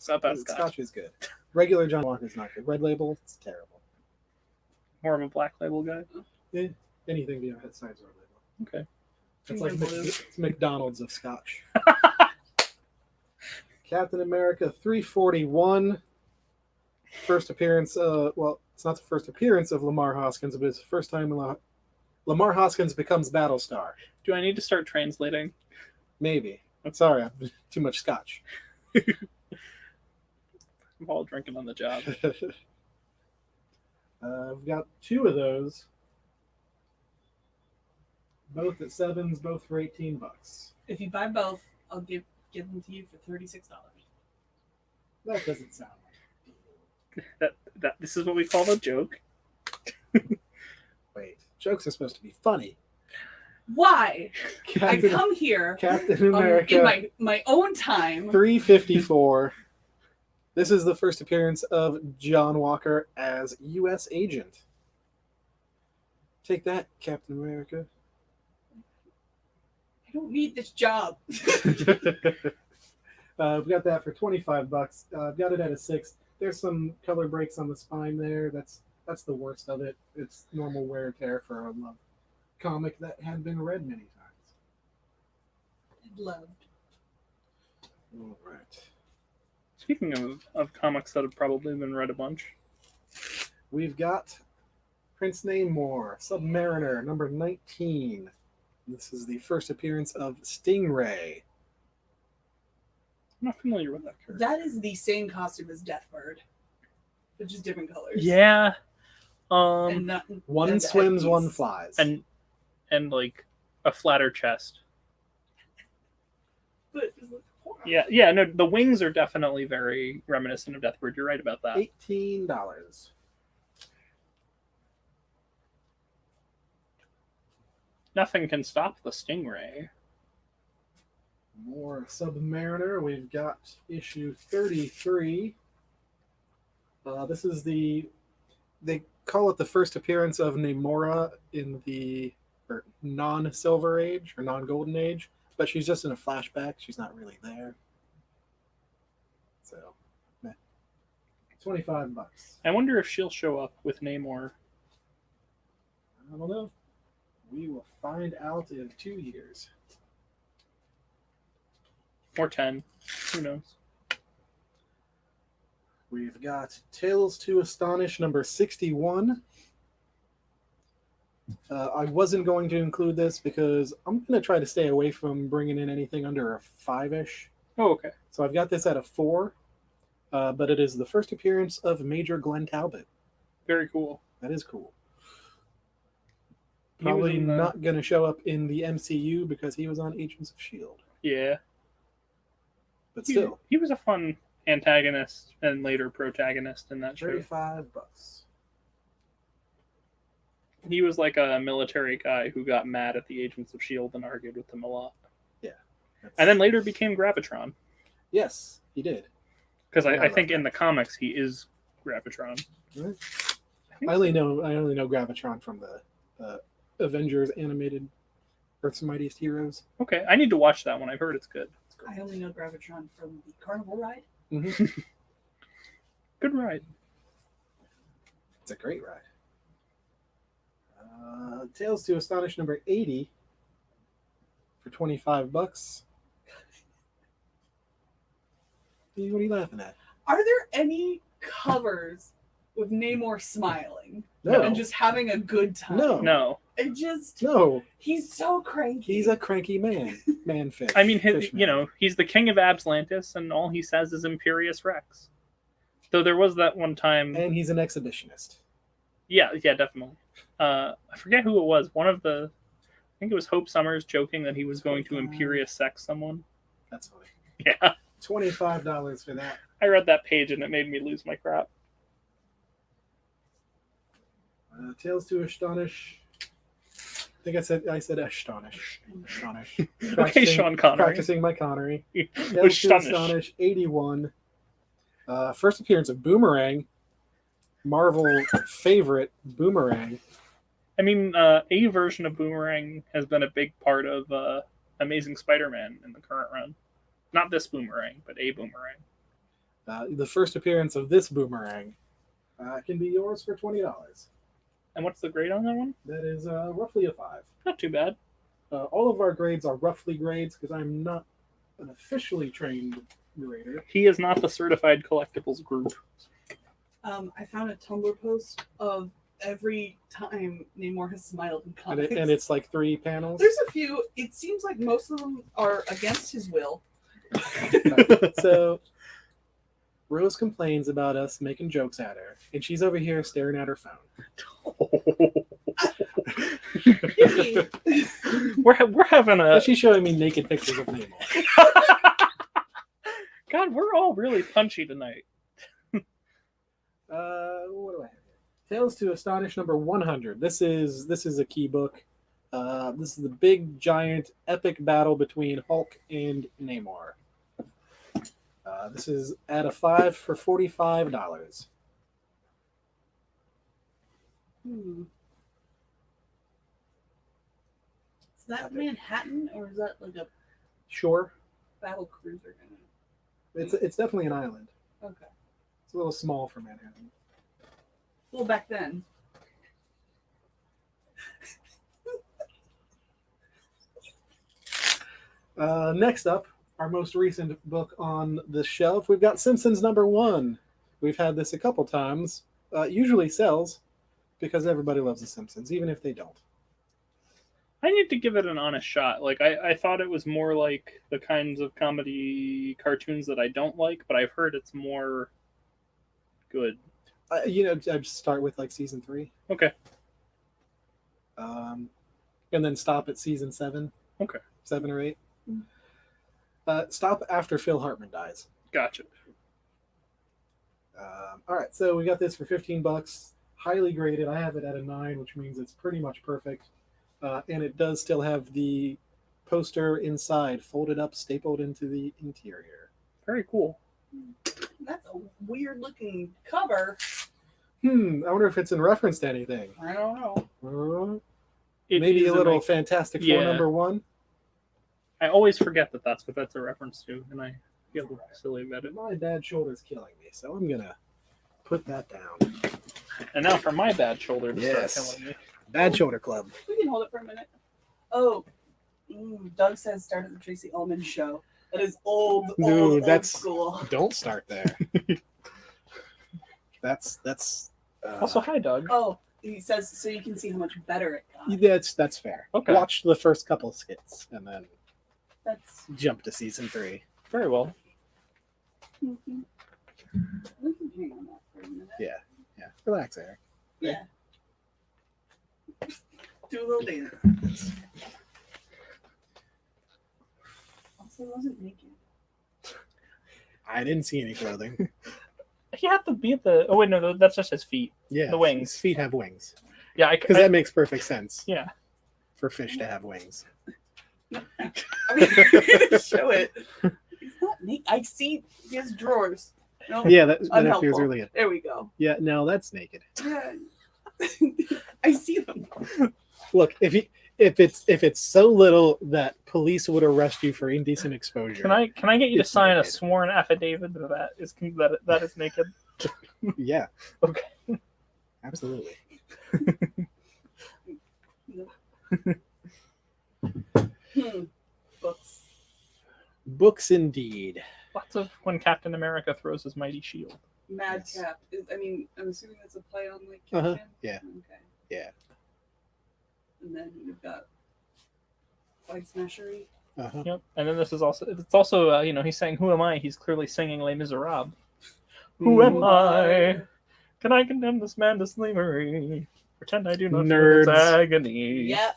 about Scotch. Scotch is good. Regular John Walker is not good. Red label, it's terrible. More of a black label guy. Anything beyond that side's red label. Okay. It's like Blue. it's McDonald's of scotch. Captain America 341. First appearance, well, it's not the first appearance of Lamar Hoskins, but it's the first time Lamar Hoskins becomes Battlestar. Do I need to start translating? Maybe. I'm sorry, I'm too much scotch. I'm all drinking on the job. I've got two of those. Both at Sevens, both for $18. If you buy both, I'll give them to you for $36. That doesn't sound That this is what we call a joke. Wait, jokes are supposed to be funny. Why? I Captain, come here Captain America in my own time. 354. This is the first appearance of John Walker as U.S. agent. Take that, Captain America. I don't need this job. We've got that for $25. I've got it at a 6. There's some color breaks on the spine there. That's the worst of it. It's normal wear and tear for a comic that had been read many times. Loved. All right. Speaking of comics that have probably been read a bunch, We've got Prince Namor, Submariner, number 19. This is the first appearance of Stingray. I'm not familiar with that character. That is the same costume as Deathbird, but just different colors. Yeah. And not, One and the swims, headpiece. one flies. And like a flatter chest. But it's like, Yeah. No, the wings are definitely very reminiscent of Deathbird. You're right about that. $18. Nothing can stop the Stingray. More Submariner. We've got issue 33. This is they call it the first appearance of Namora in the non-Silver Age or non-Golden Age, but she's just in a flashback. She's not really there. So, $25. I wonder if she'll show up with Namor. I don't know. We will find out in 2 years. Or 10. Who knows? We've got Tales to Astonish number 61. I wasn't going to include this because I'm going to try to stay away from bringing in anything under a 5-ish. Oh, okay. So I've got this at a 4, but it is the first appearance of Major Glenn Talbot. Very cool. That is cool. He was Probably in the- not going to show up in the MCU because he was on Agents of S.H.I.E.L.D. Yeah. But still, He was a fun antagonist and later protagonist in that show. $35. He was like a military guy who got mad at the Agents of S.H.I.E.L.D. and argued with them a lot. And then later became Gravitron. Yes, he did. Because Yeah, I think right. in the comics he is Gravitron. Right. I think I only know Gravitron from the Avengers animated Earth's Mightiest Heroes. Okay, I need to watch that one. I've heard it's good. I only know Gravitron from the Carnival ride. Mm-hmm. Good ride. It's a great ride. Tales to Astonish number 80 for $25. What are you laughing at? Are there any covers with Namor smiling No. and just having a good time? No. No. It just No, he's so cranky. he's a cranky man. Man-fish. I mean, Fishman. he's the king of Abslantis, and all he says is Imperious Rex. Though there was that one time. And he's an exhibitionist. Yeah, definitely. I forget who it was. I think it was Hope Summers joking that he was going to Imperious sex someone. That's funny. Yeah. $25 for that. I read that page and it made me lose my crap. Tales to Astonish. I think I said Astonish. Astonish. Okay, Sean Connery. Practicing my Connery. Tales to Astonish. Astonish 81. First appearance of Boomerang. Marvel favorite Boomerang. I mean, a version of Boomerang has been a big part of Amazing Spider-Man in the current run. Not this Boomerang, but a Boomerang. The first appearance of this Boomerang can be yours for $20. And what's the grade on that one? That is roughly a 5. Not too bad. All of our grades are roughly grades because I'm not an officially trained grader. He is not the certified collectibles group. I found a Tumblr post of every time Namor has smiled in And, comics. and it's like 3 panels. There's a few. It seems like most of them are against his will. So Rose complains about us making jokes at her, and she's over here staring at her phone. we're having a She's showing me naked pictures of Namor. God, we're all really punchy tonight. What do I have here? Tales to Astonish number 100. This is a key book. This is the big, giant, epic battle between Hulk and Namor. This is at a 5 for $45. Is that Manhattan or is that like a Sure, battle cruiser? it's definitely an island. Okay. It's a little small for Manhattan. Well, back then. Next up, our most recent book on the shelf, we've got Simpsons #1. We've had this a couple times. Usually sells because everybody loves The Simpsons, even if they don't. I need to give it an honest shot. Like I thought it was more like the kinds of comedy cartoons that I don't like, but I've heard it's more good. I'd start with like season 3. Okay. And then stop at season 7. Okay. 7 or 8. Stop after Phil Hartman dies. Gotcha. All right, so we got this for $15. Highly graded. I have it at a 9, which means it's pretty much perfect. And it does still have the poster inside, folded up, stapled into the interior. Very cool. That's a weird looking cover. I wonder if it's in reference to anything. I don't know. Maybe is a little like- Fantastic Four Yeah. #1. I always forget that that's what that's a reference to, and I feel silly about it. My bad shoulder's killing me, so I'm gonna put that down. And now for my bad shoulder to Yes. start killing me. Bad shoulder club. We can hold it for a minute. Oh, Doug says start at the Tracy Ullman show. That is old, Dude, old that's- school. Don't start there. that's Also, hi, Doug. Oh, he says so you can see how much better it got. that's fair. Okay. Watch the first couple skits and then That's. jump to season 3. Very well. Mm-hmm. We can hang on that for a minute. Yeah. Relax, Eric. Yeah. Do a little dance. Also, wasn't naked. I didn't see any clothing. He had to be at the. Oh wait, no, that's just his feet. Yeah, The wings. His feet have wings Yeah, because that makes perfect sense yeah. for fish to have wings. I mean, show it. He's not naked. I see his drawers. No, Yeah, that appears unhelpful. really good. There we go. Yeah, no, that's naked. Yeah. I see them. Look, if it's so little that police would arrest you for indecent exposure. Can I get you to It's sign naked. a sworn affidavit that is naked? Yeah. Okay. Absolutely. Books. Books indeed. Lots of when Captain America throws his mighty shield. Madcap. I mean, I'm assuming that's a play on like Uh-huh, Captain? yeah. Okay. Yeah. And then you've got Flag Smashery. Uh-huh. Yep. And then it's also he's saying "Who am I?" He's clearly singing Les Miserables. Who am I? Can I condemn this man to slavery? Pretend I do not feel his Nerds. agony. Yep.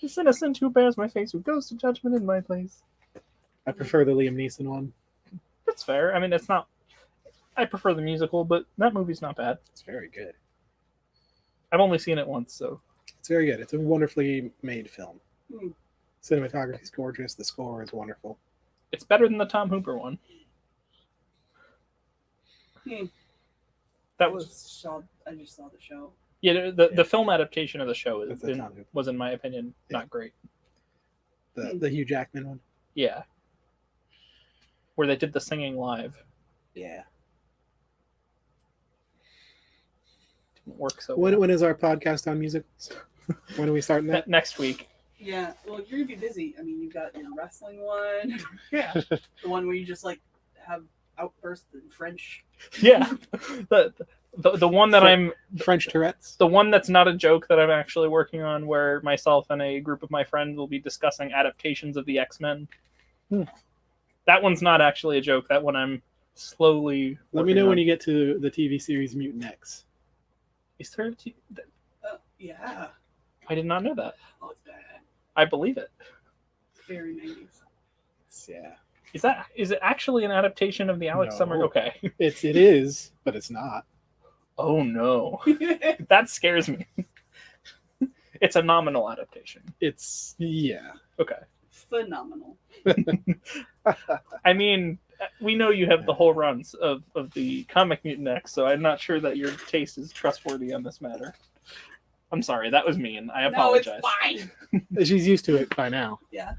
This innocent who bears my face, who goes to judgment in my place. I prefer the Liam Neeson one. That's fair. I mean, it's not. I prefer the musical, but that movie's not bad. It's very good. I've only seen it once, so It's very good. It's a wonderfully made film. Hmm. Cinematography is gorgeous. The score is wonderful. it's better than the Tom Hooper one. Hmm. That I was just saw the show. the film adaptation of the show That's the Tom Hooper. was, in my opinion, Yeah. not great. The Hugh Jackman one. Yeah, where they did the singing live Yeah. didn't work so When well. is our podcast on musicals? When are we starting that? Next week. Yeah. Well, you're gonna be busy. I mean, you've got your wrestling one, Yeah, the one where you just like have outbursts in French. yeah. The one that I'm French Tourette's. the one that's not a joke that I'm actually working on, where myself and a group of my friends will be discussing adaptations of the X-Men. That one's not actually a joke. That one I'm slowly. Let me know when you get to the TV series Mutant X. Is there? Yeah. I did not know that. Oh, it's bad. I believe it. Very 90s. Yeah. Is it actually an adaptation of the Alex No. Summer? Okay. It is, but it's not. Oh no, that scares me. It's a nominal adaptation. It's Okay. Phenomenal. I mean, we know you have the whole runs of the Comic Mutant X, so I'm not sure that your taste is trustworthy on this matter. I'm sorry, that was mean. I apologize. No, it's fine. She's used to it by now. Yeah.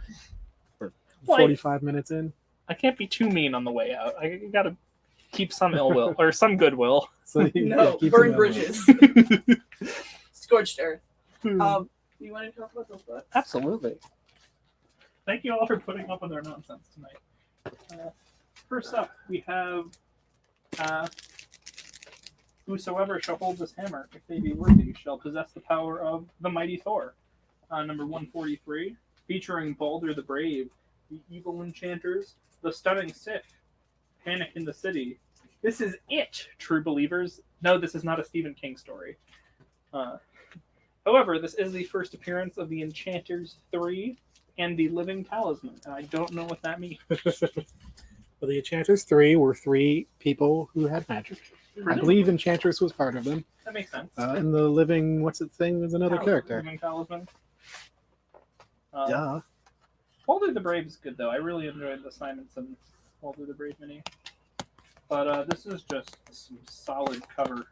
We're Why? 45 minutes in. I can't be too mean on the way out. I gotta keep some ill will or some goodwill. So No, keep burn it bridges. Scorched earth. going. You want to talk about those books? Absolutely. Thank you all for putting up with our nonsense tonight. First up, we have whosoever shall hold this hammer, if they be worthy, shall possess the power of the mighty Thor. Number 143, featuring Balder the Brave, the evil enchanters, the stunning Sif, panic in the city. This is it, true believers. No, this is not a Stephen King story. However, this is the first appearance of the Enchanters 3 and the Living Talisman. And I don't know what that means. Well, the Enchanters 3 were 3 people who had magic. I believe Enchantress was part of them. That makes sense. And the Living, what's it thing, was another character. Living Talisman. Duh. Baldur the Brave is good, though. I really enjoyed the Simonson Baldur the Brave mini. But this is just some solid cover.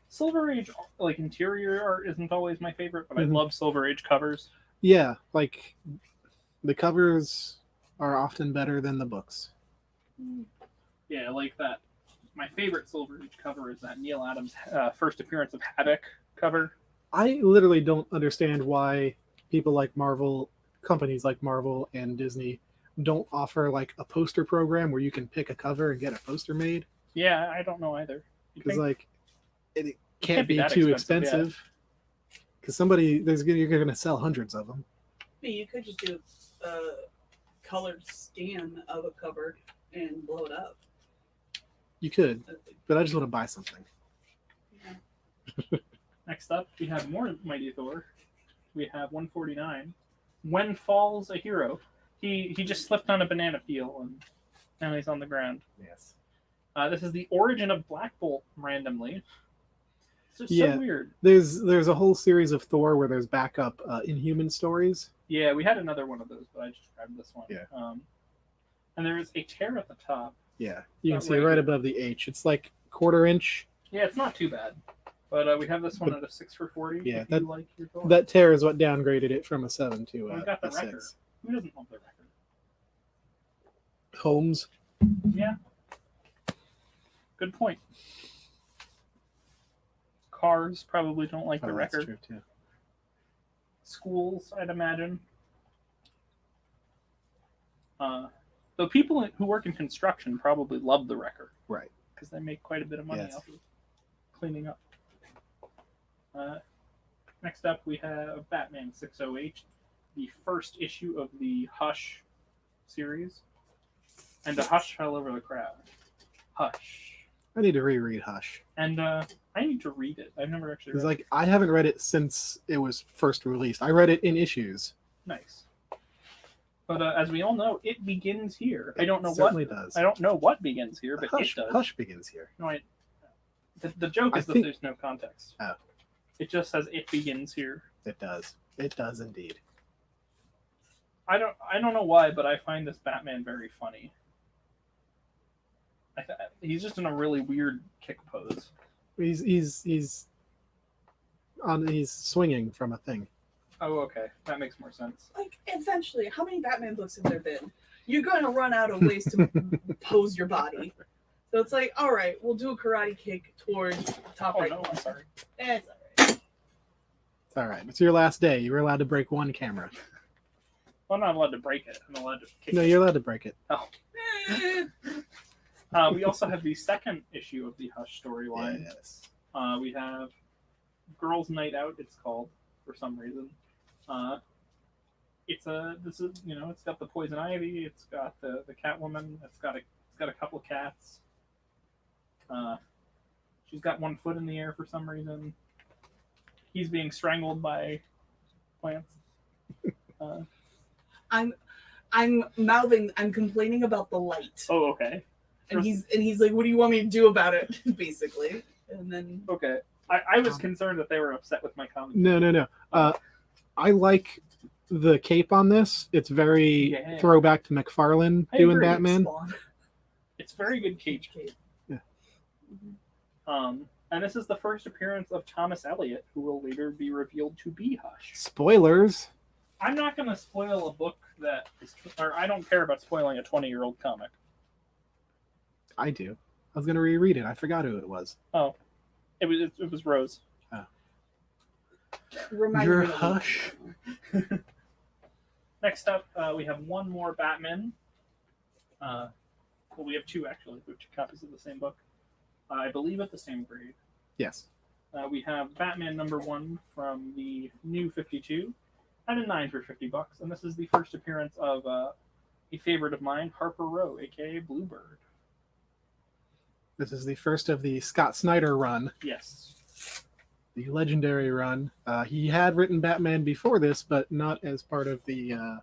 Silver Age, like, interior art isn't always my favorite, but I love Silver Age covers. Yeah, like, the covers are often better than the books. Yeah, I like that. My favorite Silver Age cover is that Neil Adams' first appearance of Havoc cover. I literally don't understand why people like Marvel, companies like Marvel and Disney, don't offer like a poster program where you can pick a cover and get a poster made. Yeah, I don't know either. Because like it can't be be that too expensive, expensive. Because you're going to sell hundreds of them. But you could just do a colored scan of a cover and blow it up. You could, but I just want to buy something. Yeah. Next up, we have more Mighty Thor. We have 149. When falls a hero, he just slipped on a banana peel and now he's on the ground. Yes. This is the origin of Black Bolt randomly. It's just Yeah. so weird. There's a whole series of Thor where there's backup Inhuman stories. Yeah, we had another one of those, but I just grabbed this one. Yeah. And there's a tear at the top. Yeah, you can Not see right right here. above the H. It's like 1/4 inch. Yeah, it's not too bad. But we have this one at a 6 for 40. Yeah, if you like your Thor. That tear is what downgraded it from a 7 to We got the a record. 6. Who doesn't love the record? Holmes. Yeah. Good point. Cars probably don't like the Oh, that's record. true too. Schools, I'd imagine. Though people who work in construction probably love the record Right. because they make quite a bit of money Yes. off of cleaning up. Next up, we have Batman 60H, the first issue of the Hush series, and a hush fell over the crowd. Hush. I need to reread Hush. And I need to read it. I've never actually Because read it. like I haven't read it since it was first released. I read it in issues. Nice. But as we all know, it begins here. I don't know It certainly what. does. I don't know what begins here, but Hush, it does. Hush begins here. No, the joke I is that think- there's no context. Oh. It just says it begins here. It does. It does indeed. I don't know why, but I find this Batman very funny. He's just in a really weird kick pose. He's swinging from a thing. Oh, okay, that makes more sense. Like, eventually, how many Batman books have there been? You're going to run out of ways to pose your body. So it's like, all right, we'll do a karate kick towards the top Oh right no, I'm corner. sorry. It's all right. It's all right. It's your last day. You were allowed to break one camera. Well, I'm not allowed to break it. I'm allowed to kick No, it. you're allowed to break it. We also have the second issue of the Hush storyline. Yes. We have Girls' Night Out. It's called for some reason. It's got the poison ivy. It's got the Catwoman. It's got a couple cats. She's got one foot in the air for some reason. He's being strangled by plants. I'm mouthing. I'm complaining about the light, Oh, okay. and he's like, "What do you want me to do about it?" Basically, and then Okay. I was concerned that they were upset with my comment. No. I like the cape on this. It's very Yeah. throwback to McFarlane I doing agree. Batman. Spawn. It's very good cage. Yeah. And this is the first appearance of Thomas Elliot, who will later be revealed to be Hush. Spoilers. I'm not going to spoil a book that is, or I don't care about spoiling a 20-year-old comic. I do. I was gonna reread it. I forgot who it was. Oh, it was Rose. Remind Your me of it. Hush. Next up, we have one more Batman. Well, we have two actually. We have two copies of the same book. I believe at the same grade. Yes. We have Batman #1 from the New 52 at a 9 for $50, and this is the first appearance of a favorite of mine, Harper Row, aka Bluebird. This is the first of the Scott Snyder run, Yes. the legendary run. He had written Batman before this, but not as part of the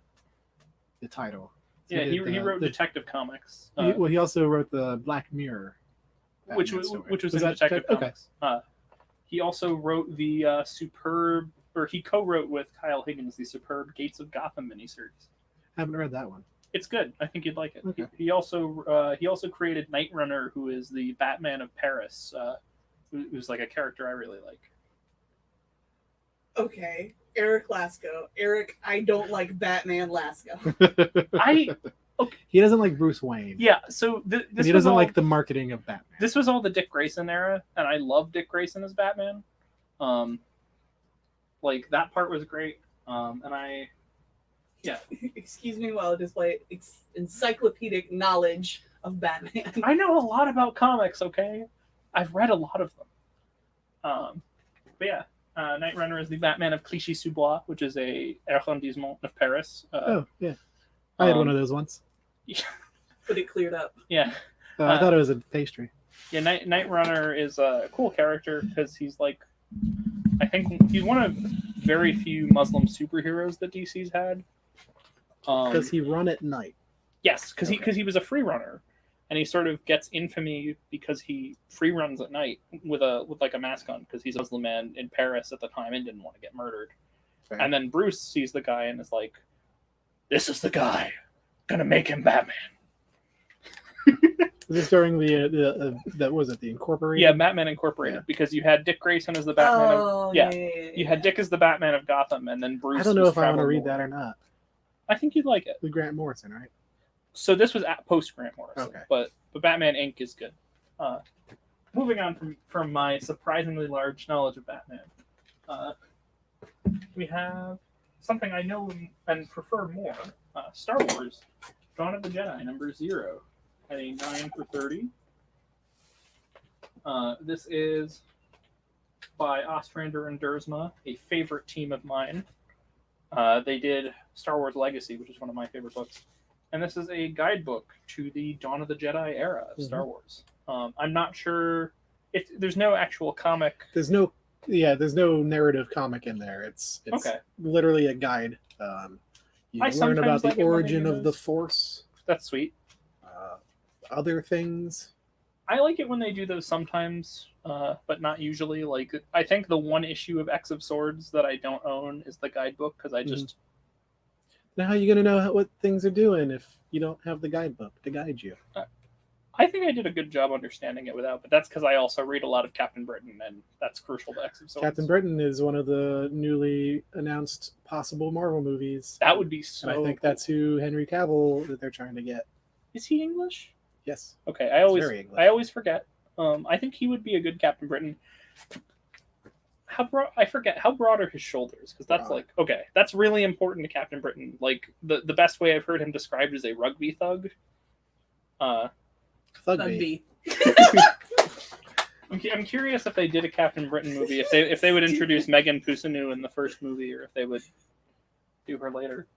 title. So Yeah, he did, wrote Detective Comics, he also wrote the Black Mirror, which Batman story. was Was in that Detective okay? Comics. He also wrote the superb, or he co-wrote with Kyle Higgins the superb Gates of Gotham miniseries. Haven't read that one. It's good. I think you'd like it. Okay. He also created Night Runner, who is the Batman of Paris, who's like a character I really like. Okay, Eric Lasco. Eric, I don't like Batman Lasco. He doesn't like Bruce Wayne. Yeah, so this he doesn't like the marketing of Batman. This was all the Dick Grayson era, and I love Dick Grayson as Batman. Like that part was great, yeah. Excuse me while I display encyclopedic knowledge of Batman. I know a lot about comics. Okay, I've read a lot of them. But yeah, Night Runner is the Batman of Clichy-sous-Bois, which is a arrondissement of Paris. Oh yeah, I had one of those once. Yeah. But it cleared up. Yeah. I thought it was a pastry. Yeah, Night Runner is a cool character because he's like, I think he's one of very few Muslim superheroes that DC's had. Does he run at night? Yes, because he was a free runner, and he sort of gets infamy because he free runs at night with like a mask on because he's a Muslim man in Paris at the time and didn't want to get murdered. Fair. And then Bruce sees the guy and is like, "This is the guy, gonna make him Batman." Was this during the that was it the Incorporated? Yeah, Batman Incorporated, because you had Dick Grayson as the Batman. Yeah. You had Dick as the Batman of Gotham, and then Bruce. I don't know was if I want to traveling read the that world. or not. I think you'd like it. With Grant Morrison, right? So this was at post Grant Morrison, Okay. but Batman Inc. is good. Moving on from my surprisingly large knowledge of Batman, we have something I know and prefer more: Star Wars, Dawn of the Jedi #0 at a 9 for 30. This is by Ostrander and Dersma, a favorite team of mine. They did Star Wars Legacy, which is one of my favorite books. And this is a guidebook to the Dawn of the Jedi era of Star Wars. I'm not sure. There's no actual comic. There's no narrative comic in there. It's Okay. literally a guide. You I learn sometimes about like the it when they origin do of the those. Force, That's sweet. other things. I like it when they do those sometimes, but not usually. Like, I think the one issue of X of Swords that I don't own is the guidebook because I just. Now, how are you going to know what things are doing if you don't have the guidebook to guide you? I think I did a good job understanding it without, but that's because I also read a lot of Captain Britain, and that's crucial to X of Swords. Captain Britain is one of the newly announced possible Marvel movies. That would be so. And I think that's who Henry Cavill that they're trying to get. Is he English? Yes. Okay, very English. I always forget. I think he would be a good Captain Britain. I forget how broad are his shoulders, because that's Broad. that's really important to Captain Britain. Like the best way I've heard him described is a rugby thug. Thugby. I'm curious if they did a Captain Britain movie, if they would introduce Megan Pusanu in the first movie, or if they would do her later.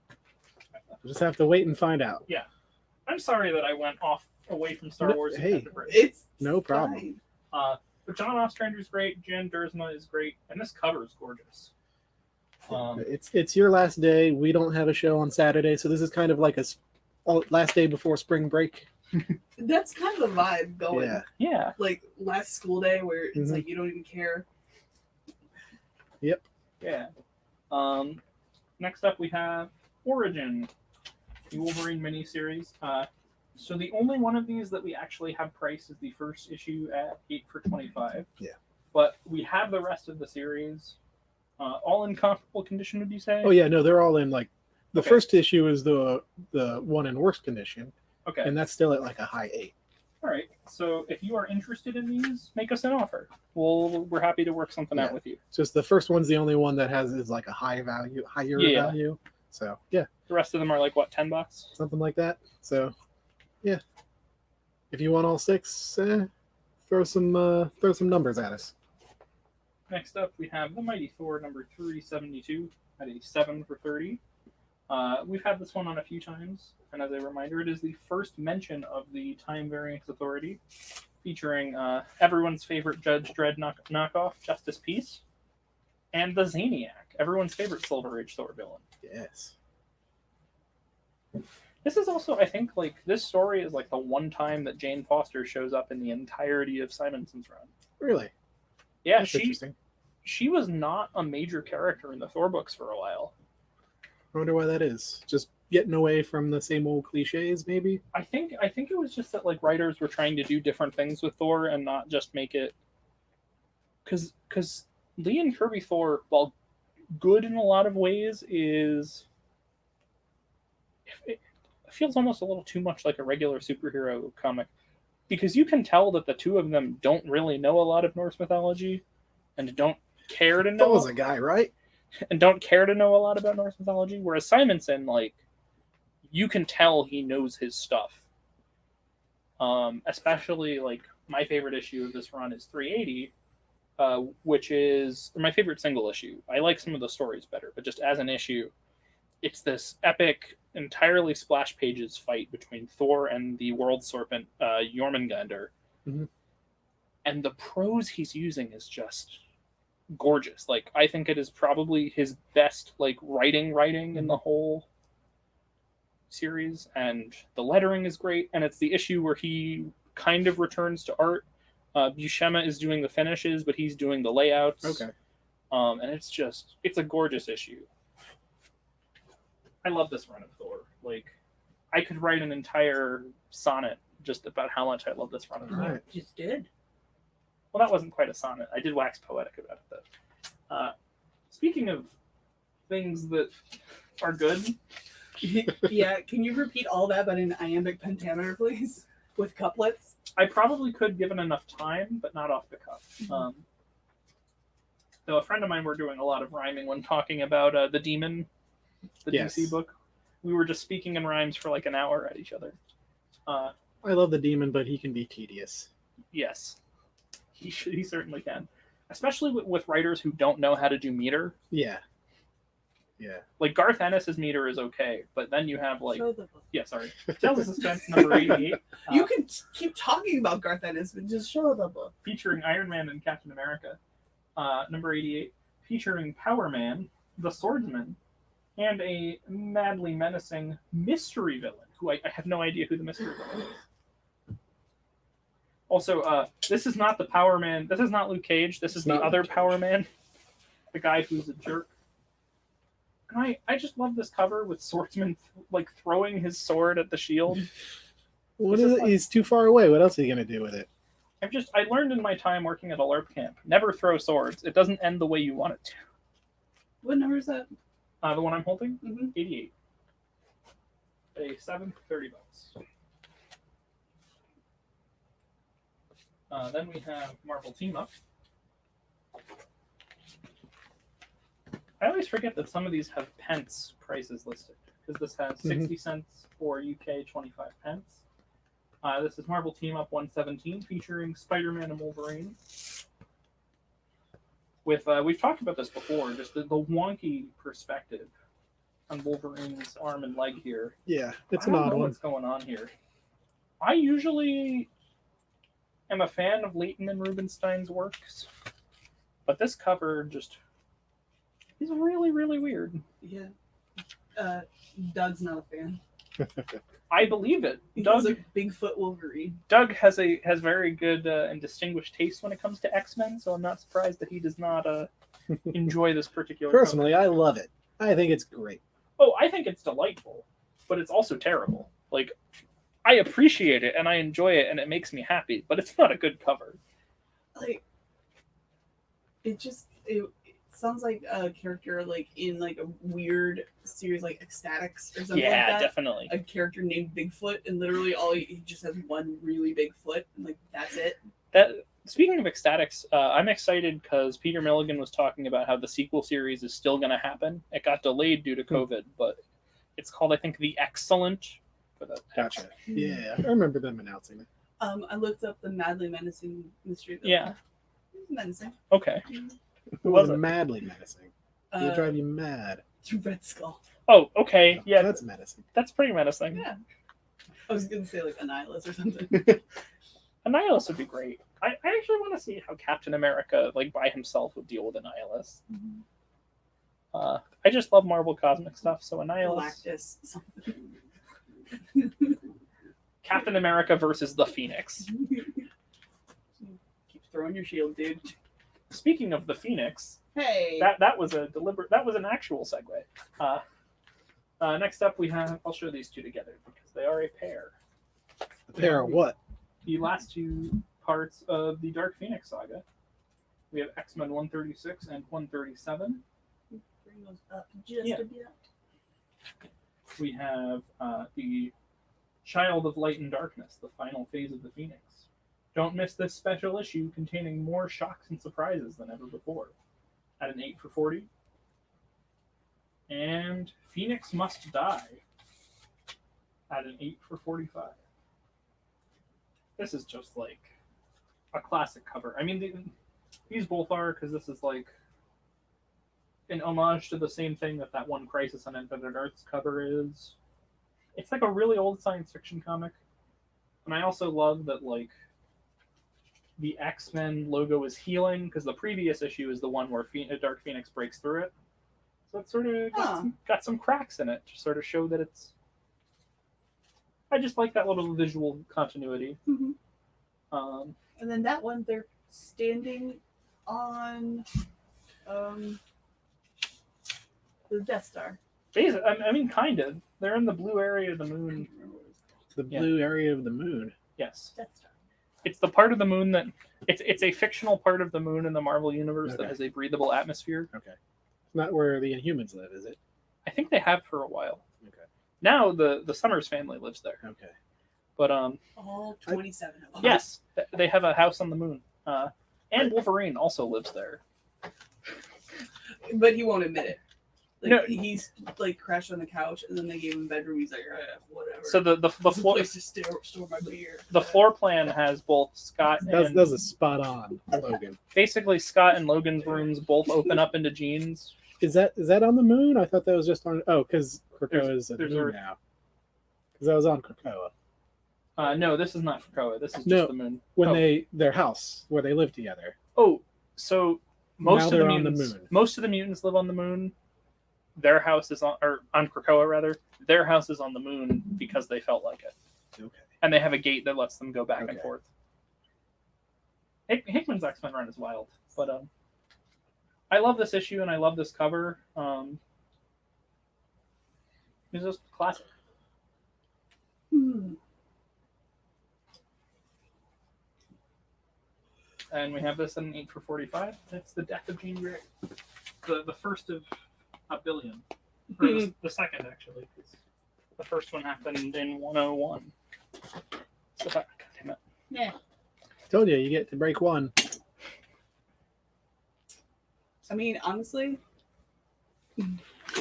We'll just have to wait and find out. Yeah, I'm sorry that I went away from Star Wars. And hey. Captain Britain. It's No problem. fine. But John Ostrander's great, Jan Dersma is great, and this cover is gorgeous. It's your last day. We don't have a show on Saturday, so this is kind of like last day before spring break. That's kind of the vibe going. Yeah. Yeah. Like last school day where it's Mhm. like you don't even care. Yep. Yeah. Next up we have Origin, the Wolverine miniseries. So the only one of these that we actually have priced is the first issue at 8 for $25. Yeah. But we have the rest of the series, all in comparable condition. Would you say? Oh yeah, no, they're all in like the Okay. first issue is the one in worst condition, Okay. and that's still at like a high 8. All right. So if you are interested in these, make us an offer. We're happy to work something out Yeah. with you. Just the first one's the only one that is like a higher Yeah. value. So yeah, The rest of them are like what, $10? something like that. So If you want all 6, throw some numbers at us. Next up, we have the Mighty Thor number 372 at a 7 for 30. We've had this one on a few times, and as a reminder, it is the first mention of the Time Variance Authority, featuring everyone's favorite Judge Dredd knockoff, Justice Peace, and the Zaniac, everyone's favorite Silver Age Thor villain. Yes. This is also, I think, like, this story is like the one time that Jane Foster shows up in the entirety of Simonson's run. Really? Yeah, That's interesting. she was not a major character in the Thor books for a while. I wonder why that is. Just getting away from the same old cliches, maybe? I think it was just that like writers were trying to do different things with Thor and not just make it because Lee and Kirby Thor, while good in a lot of ways, it feels almost a little too much like a regular superhero comic, because you can tell that the two of them don't really know a lot of Norse mythology and don't care to know. That was a guy, right? And don't care to know a lot about Norse mythology. Whereas Simonson, like, you can tell he knows his stuff. Especially, like, my favorite issue of this run is 380, which is my favorite single issue. I like some of the stories better, but just as an issue, it's this epic, entirely splash pages fight between Thor and the world serpent Jormungandr. Mm-hmm. And the prose he's using is just gorgeous. Like, I think it is probably his best like writing in the whole series, and the lettering is great, and it's the issue where he kind of returns to art. Buscema is doing the finishes, but he's doing the layouts. Okay. And it's a gorgeous issue. I love this run of Thor. Like, I could write an entire sonnet just about how much I love this run of Thor. Right. You just did. Well, that wasn't quite a sonnet. I did wax poetic about it, though. Speaking of things that are good. Yeah, can you repeat all that but in iambic pentameter, please? With couplets? I probably could, given enough time, but not off the cuff. Though a friend of mine were doing a lot of rhyming when talking about the Demon, the Yes. DC book. We were just speaking in rhymes for like an hour at each other. I love the Demon, but he can be tedious. Yes. He certainly can. Especially with writers who don't know how to do meter. Yeah. Yeah. Like, Garth Ennis's meter is okay, but then you have like... Show the book. Yeah, sorry. Tales of Suspense number 88. You can keep talking about Garth Ennis, but just show the book. Featuring Iron Man and Captain America. Number 88. Featuring Power Man, the Swordsman, and a madly menacing mystery villain, who I have no idea who the mystery villain is. Also, this is not the Power Man. This is not Luke Cage. This is the other Power Man. The guy who's a jerk. And I just love this cover with Swordsman like throwing his sword at the shield. What is it? He's too far away. What else are you going to do with it? I learned in my time working at a LARP camp, never throw swords. It doesn't end the way you want it to. What number is that? The one I'm holding? Mm-hmm. 88. A 7 for $30. Then we have Marvel Team Up. I always forget that some of these have pence prices listed, because this has 60 cents for UK, 25 pence. This is Marvel Team Up 117, featuring Spider-Man and Wolverine. With we've talked about this before, just the wonky perspective on Wolverine's arm and leg here. Yeah, it's I an don't odd know one. what's going on here. I usually am a fan of Leighton and Rubinstein's works, but this cover just is really, really weird. Yeah. Doug's not a fan. I believe it. He Doug, has a Bigfoot Wolverine. Doug has very good and distinguished taste when it comes to X-Men, so I'm not surprised that he does not enjoy this particular cover. Personally, I love it. I think it's great. Oh, I think it's delightful, but it's also terrible. Like, I appreciate it and I enjoy it and it makes me happy, but it's not a good cover. Like, it sounds like a character like in like a weird series like Ecstatics or something like Yeah, that. definitely. A character named Bigfoot, and literally he just has one really big foot, and like that's it. Speaking of Ecstatics, I'm excited because Peter Milligan was talking about how the sequel series is still going to happen. It got delayed due to COVID, but it's called, I think, The Excellent. for that. Gotcha. Yeah, I remember them announcing it. I looked up the Madly Menacing mystery villain. Yeah. It was menacing. Okay. It Was was it? madly menacing. It'll drive you mad. Red Skull. Oh, okay. Yeah, That's menacing. that's pretty menacing. Yeah. I was gonna say like Annihilus or something. Annihilus would be great. I actually want to see how Captain America, like by himself, would deal with Annihilus. I just love Marvel cosmic stuff, so Annihilus. Galactus. Something. Captain America versus the Phoenix. Keep throwing your shield, dude. Speaking of the Phoenix, Hey. that was an actual segue. Next up, we have. I'll show these two together because they are a pair. A pair of what? The last two parts of the Dark Phoenix saga. We have X-Men 136 and 137. Bring those up just Yeah. a bit. We have the Child of Light and Darkness, the final phase of the Phoenix. Don't miss this special issue containing more shocks and surprises than ever before. At an 8 for 40. And Phoenix Must Die at an 8 for 45. This is just like a classic cover. I mean, these both are, because this is like an homage to the same thing that one Crisis on Infinite Earths cover is. It's like a really old science fiction comic. And I also love that, like, the X-Men logo is healing, because the previous issue is the one where Dark Phoenix breaks through it. So it's sort of got some cracks in it to sort of show that it's... I just like that little visual continuity. Mm-hmm. And then that one, they're standing on the Death Star. Basically, I mean, kind of. They're in the blue area of the moon. The blue area of the moon. Yes. Death Star. It's the part of the moon that... It's a fictional part of the moon in the Marvel Universe that has a breathable atmosphere. Okay. Not where the Inhumans live, is it? I think they have for a while. Okay. Now the Summers family lives there. Okay. But all 27 of them. yes, they have a house on the moon. And Wolverine also lives there. But he won't admit it. Like, No. he's like crashed on the couch, and then they gave him a bedroom. He's like, whatever. So the It's a floor place to store my beer. the floor plan has both Scott and That's a spot on, Logan. basically Scott and Logan's rooms both open up into Jean's. Is that on the moon? I thought that was just on. Oh, because Krakoa is a there's moon Earth. now. Because I was on Krakoa No, this is not Krakoa. This is just No. the moon. when their house where they live together. Oh, so Now most of the they're on the mutants, moon. most of the mutants live on the moon. Their house is on Krakoa rather. Their house is on the moon because they felt like it, Okay. and they have a gate that lets them go back and Okay. forth. Hickman's X-Men run is wild, but I love this issue and I love this cover. It's just classic. And we have this at an 8 for 45. That's the death of Jean Grey. The first of a billion. Or the second, actually. 'Cause the first one happened in 101. So, God damn it. Yeah. Told you, you get to break one. I mean, honestly,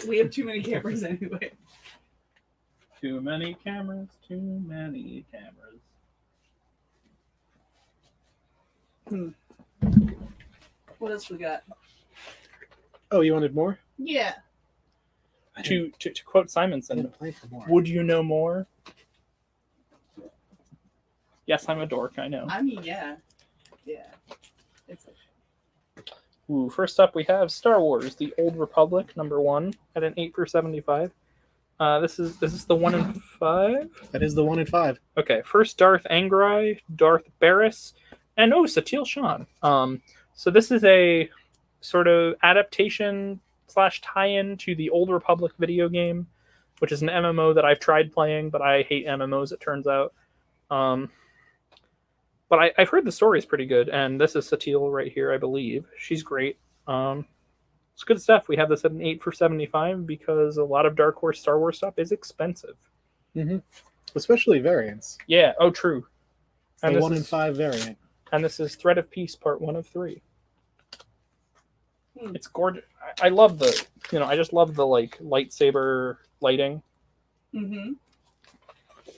we have too many cameras anyway. Too many cameras, too many cameras. What else we got? Oh, you wanted more? Yeah. To quote I Simonson, didn't plan for more. would you know more? Yes, I'm a dork, I know. I mean, yeah. Yeah. It's Ooh, first up we have Star Wars: The Old Republic, #1, at an 8 for 75. This is the 1 in 5. That is the 1 in 5. Okay, first Darth Angrai, Darth Barris, and Satil Shan. So this is a sort of adaptation / tie-in to the Old Republic video game, which is an MMO that I've tried playing, but I hate MMOs, it turns out. But I've heard the story is pretty good, and this is Satil right here, I believe. She's great. It's good stuff. We have this at an 8 for 75 because a lot of Dark Horse Star Wars stuff is expensive. Mm-hmm. Especially variants. Yeah, oh, true. And this 1 in is- 5 variant. And this is Thread of Peace, part 1 of 3. It's gorgeous. I love I just love the like lightsaber lighting. Mm-hmm.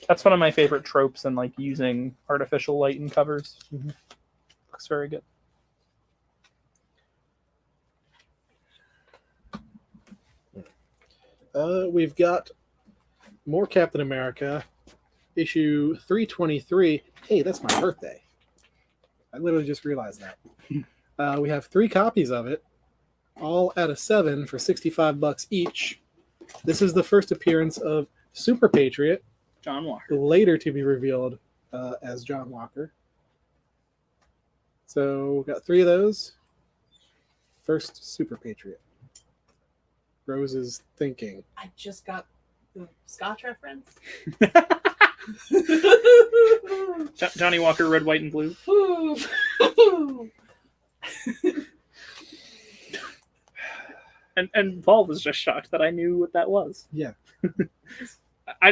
That's one of my favorite tropes in like using artificial light in covers. Mhm. Looks very good. We've got more Captain America, issue 323. Hey, that's my birthday. I literally just realized that. We have 3 copies of it, all at a 7 for $65 each. This is the first appearance of Super Patriot, John Walker. later to be revealed as John Walker. So we've got 3 of those. First, Super Patriot. Rose is thinking. I just got the Scotch reference. Johnny Walker, red, white, and blue. And Paul was just shocked that I knew what that was. Yeah,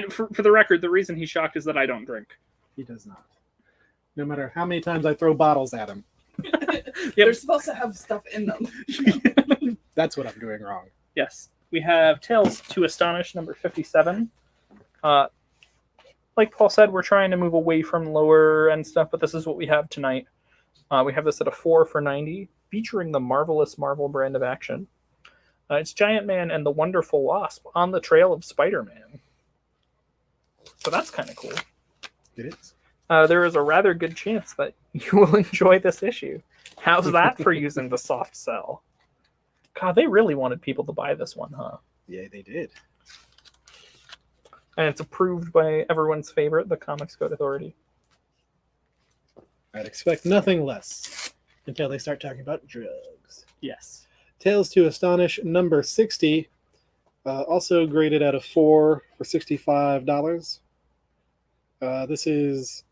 For the record, the reason he's shocked is that I don't drink. he does not. No matter how many times I throw bottles at him, They're supposed to have stuff in them. that's what I'm doing wrong. Yes. We have Tales to Astonish, number 57. Like Paul said, we're trying to move away from lower end stuff, but this is what we have tonight. We have this at a 4 for 90, featuring the Marvelous Marvel brand of action. It's Giant Man and the Wonderful Wasp on the trail of Spider-Man. So that's kind of cool. It is. There is a rather good chance that you will enjoy this issue. How's that for using the soft sell? God, they really wanted people to buy this one, huh? Yeah, they did. And it's approved by everyone's favorite, the Comics Code Authority. I'd expect nothing less until they start talking about drugs. Yes. Tales to Astonish, number 60. Also graded at a 4 for $65. This is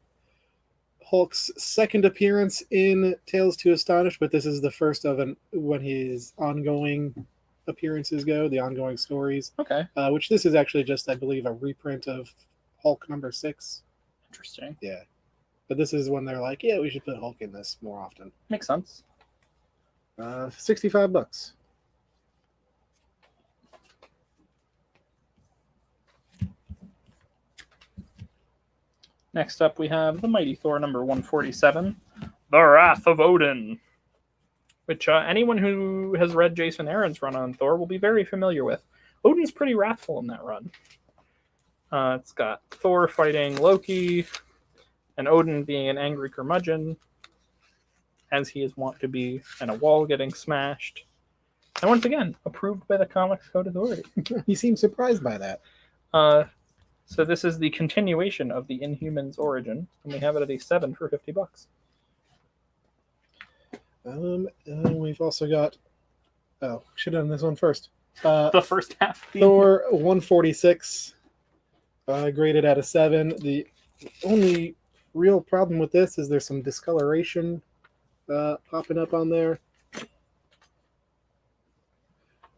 Hulk's second appearance in Tales to Astonish, but this is the first of when his ongoing appearances go, the ongoing stories. Okay. Which this is actually just, I believe, a reprint of Hulk number 6. Interesting. Yeah. But this is when they're like, yeah, we should put Hulk in this more often. Makes sense. $65. Next up, we have the Mighty Thor number 147, The Wrath of Odin, which anyone who has read Jason Aaron's run on Thor will be very familiar with. Odin's pretty wrathful in that run. It's got Thor fighting Loki, and Odin being an angry curmudgeon, as he is wont to be, and a wall getting smashed. And once again, approved by the Comics Code Authority. He seems surprised by that. So this is the continuation of the Inhumans origin, and we have it at a 7 for $50. And we've also got. Oh, should have done this one first. The first half. Thor 146, graded at a 7. The only real problem with this is there's some discoloration popping up on there.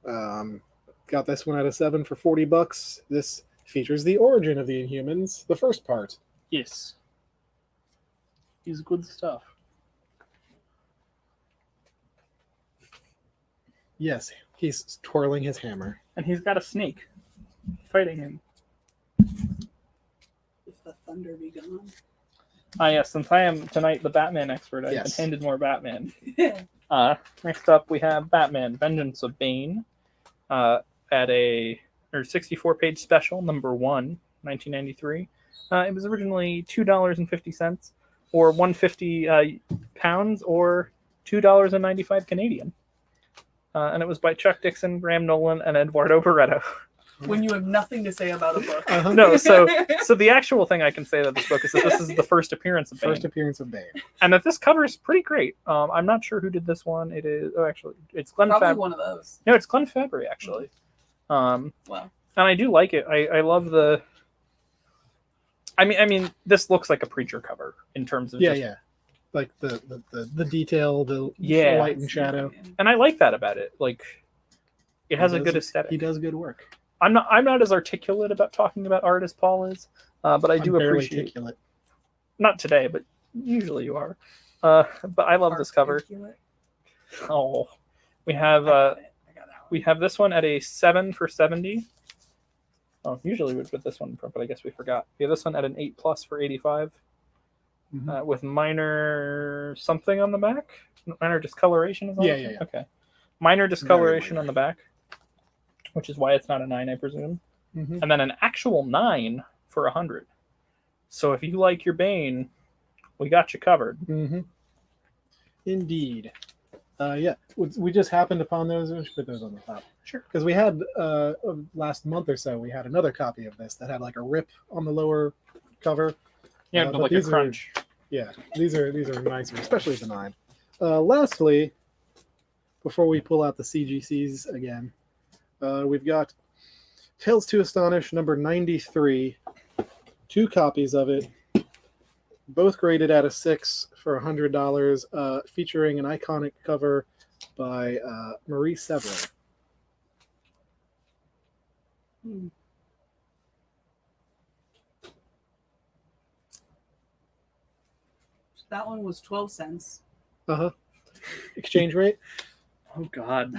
Got this one at a 7 for $40. This features the origin of the Inhumans, the first part. Yes. He's good stuff. Yes, he's twirling his hammer. And he's got a snake fighting him. If the thunder be gone. Yes, since I am tonight the Batman expert, I've been handed more Batman. Next up, we have Batman, Vengeance of Bane, at a 64-page special, number 1, 1993. It was originally $2.50, or 150 pounds, or $2.95 Canadian. And it was by Chuck Dixon, Graham Nolan, and Eduardo Barreto. When you have nothing to say about a book. No, so the actual thing I can say about this book is that this is the first appearance of Bane. First appearance of Bane. And that this cover is pretty great. I'm not sure who did this one. It is, actually, it's Glenn Probably Fabry. one of those. No, it's Glenn Fabry, actually. Wow. And I do like it. I love the. I mean, this looks like a Preacher cover in terms of Yeah. Like the detail, the light and shadow. And I like that about it. Like, it has a good aesthetic. He does good work. I'm not as articulate about talking about art as Paul is, but I do appreciate. Articulate. Not today, but usually you are. But I love this cover. Oh, we have this one at a 7 for $70. Oh, usually we would put this one, but I guess we forgot. Yeah, this one at an 8+ for 85, with minor something on the back. Minor discoloration is all. Yeah. Okay, minor discoloration minor. on the back, which is why it's not a 9, I presume. Mm-hmm. And then an actual 9 for 100. So if you like your Bane, we got you covered. Mm-hmm. Indeed. Yeah, we just happened upon those. We should put those on the top. Sure. Because we had last month or so, we had another copy of this that had like a rip on the lower cover. Yeah, but like a crunch. These are nicer, especially the 9. Lastly, before we pull out the CGCs again, we've got Tales to Astonish number 93. 2 copies of it, both graded at a 6 for $100, featuring an iconic cover by Marie Severin. That one was 12 cents. Exchange rate? Oh God,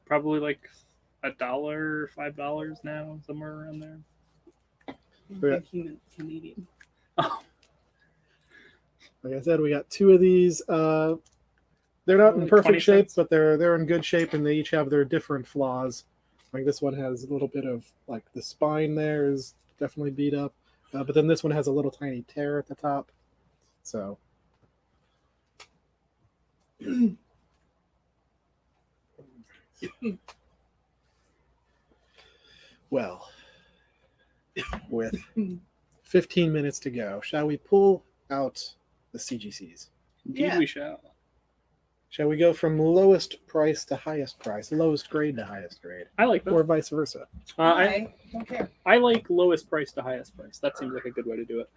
probably like $1, $5 now, somewhere around there. Yeah. Canadian. Oh, Like I said, we got 2 of these. They're not in Like perfect 20 shape, cents. but they're in good shape, and they each have their different flaws. Like this one has a little bit of like the spine there is definitely beat up, but then this one has a little tiny tear at the top. So. Well, with 15 minutes to go, shall we pull out the CGCs? indeed Yeah. we shall. Shall we go from lowest price to highest price, lowest grade to highest grade, I like that. or vice versa? I don't care. I like lowest price to highest price. That seems like a good way to do it.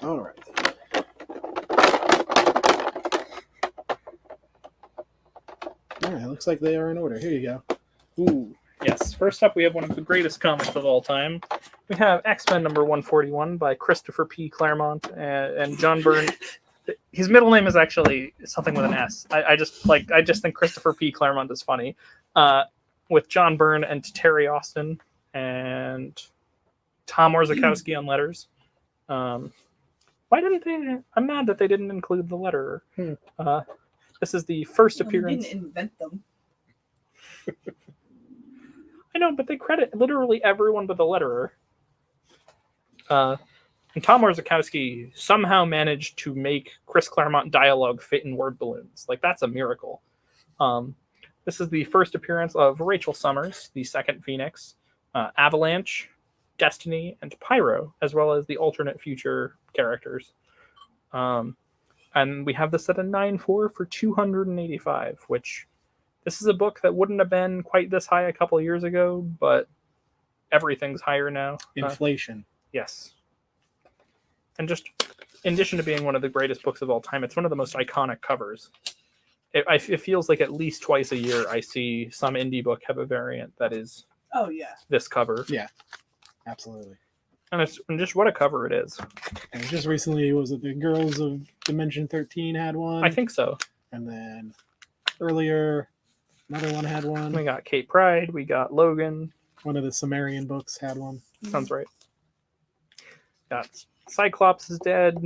All right. All right, looks like they are in order. Here you go. Ooh, yes. First up, we have one of the greatest comics of all time. We have X-Men number 141 by Christopher P. Claremont and John Byrne. His middle name is actually something with an S. I just think Christopher P. Claremont is funny. With John Byrne and Terry Austin and Tom Orzechowski on letters. Why didn't they? I'm mad that they didn't include the letterer. This is the first appearance. They didn't invent them. I know, but they credit literally everyone but the letterer. And Tom Orzechowski somehow managed to make Chris Claremont dialogue fit in word balloons. Like, that's a miracle. This is the first appearance of Rachel Summers, the second Phoenix, Avalanche, Destiny, and Pyro, as well as the alternate future characters. And we have this at a 9.4 for $285, which this is a book that wouldn't have been quite this high a couple of years ago, but everything's higher now. Inflation. Yes. And just in addition to being one of the greatest books of all time, it's one of the most iconic covers. It feels like at least twice a year I see some indie book have a variant that is this cover. Yeah, absolutely. And just what a cover it is. And just recently, was it the Girls of Dimension 13 had one? I think so. And then earlier, another one had one. We got Kate Pride. We got Logan. One of the Sumerian books had one. Sounds right. Got Cyclops is dead.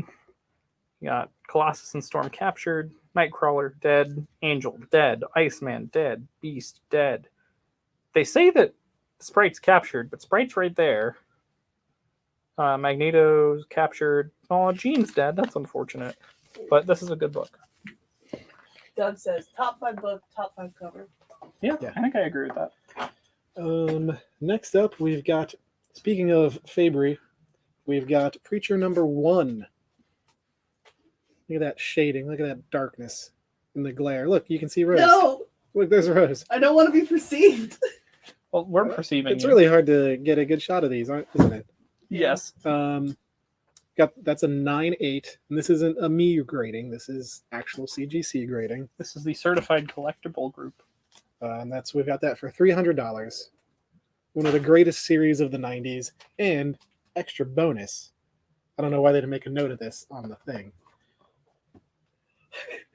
You got Colossus and Storm captured. Nightcrawler dead. Angel dead. Iceman dead. Beast dead. They say that Sprite's captured, but Sprite's right there. Magneto's captured. Oh, Jean's dead. That's unfortunate. But this is a good book. Doug says top 5 book, top 5 cover. Yeah, I think I agree with that. Next up, we've got, speaking of Fabry, we've got Preacher number 1. Look at that shading. Look at that darkness in the glare. Look, you can see Rose. No! Look, there's Rose. I don't want to be perceived. Well, we're perceiving It's you. really hard to get a good shot of these, isn't it? Yes. That's a 9.8, and this isn't a me grading. This is actual CGC grading. This is the certified collectible group. And we've got that for $300. One of the greatest series of the 90s, and extra bonus. I don't know why they didn't make a note of this on the thing.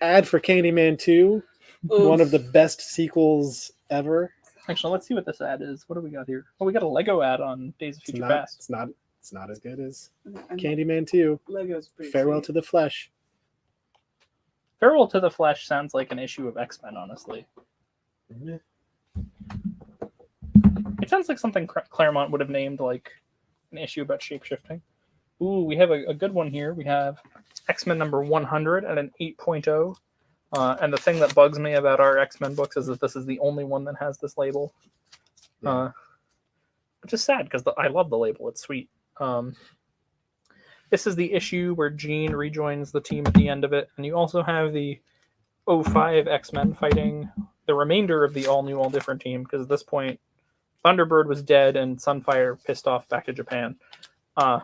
Ad for Candyman 2, one of the best sequels ever. Actually, let's see what this ad is. What do we got here? Oh, we got a Lego ad on Days of It's Future not. Past. It's not as good as And Candyman 2. Lego's pretty Farewell sweet. to the Flesh. Farewell to the Flesh sounds like an issue of X-Men, honestly. Yeah. It sounds like something Claremont would have named like an issue about shapeshifting. Ooh, we have a good one here. We have X-Men number 100 at an 8.0. And the thing that bugs me about our X-Men books is that this is the only one that has this label. Yeah. Which is sad because I love the label. It's sweet. This is the issue where Jean rejoins the team at the end of it. And you also have the 05 X-Men fighting the remainder of the all-new, all-different team. Because at this point, Thunderbird was dead and Sunfire pissed off back to Japan. But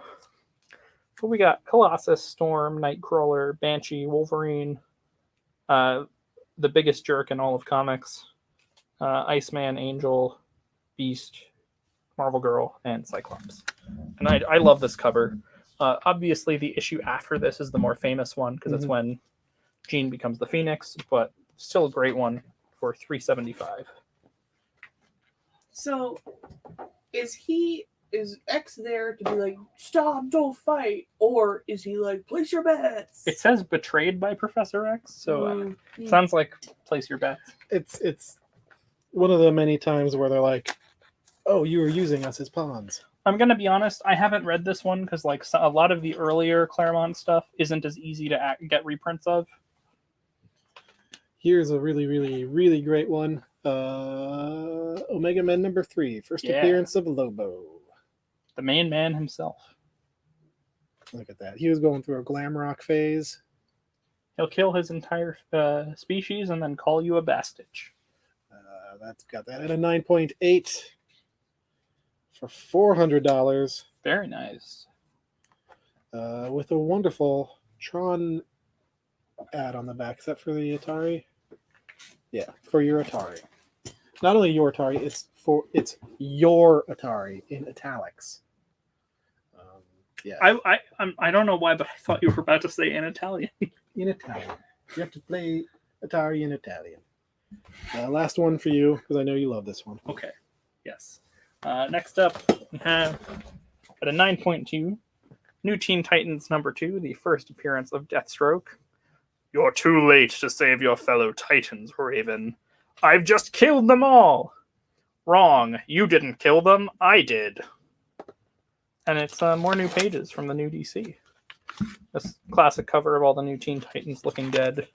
we got Colossus, Storm, Nightcrawler, Banshee, Wolverine, the biggest jerk in all of comics, Iceman, Angel, Beast, Marvel Girl, and Cyclops. And I love this cover. Obviously, the issue after this is the more famous one because it's when Jean becomes the Phoenix, but still a great one for $3.75. So, is X there to be like, stop, don't fight, or is he like, place your bets? It says betrayed by Professor X, so sounds like place your bets. It's one of the many times where they're like, "Oh, you were using us as pawns." I'm gonna be honest. I haven't read this one because like a lot of the earlier Claremont stuff isn't as easy to get reprints of. Here's a really, really, really great one. Omega Men number 3, first appearance of Lobo. The main man himself. Look at that. He was going through a glam rock phase. He'll kill his entire species and then call you a bastich. That's got that at a 9.8 for $400. Very nice. With a wonderful Tron ad on the back. Is that for the Atari? Yeah, for your Atari. Not only your Atari, it's your Atari in italics. Yeah. I don't know why, but I thought you were about to say in Italian. In Italian. You have to play Atari in Italian. Last one for you, because I know you love this one. Okay. Yes. Next up, we have at a 9.2, New Teen Titans number 2, the first appearance of Deathstroke. You're too late to save your fellow Titans, Raven. I've just killed them all. Wrong. You didn't kill them. I did. And it's more new pages from the new DC. This classic cover of all the new Teen Titans looking dead.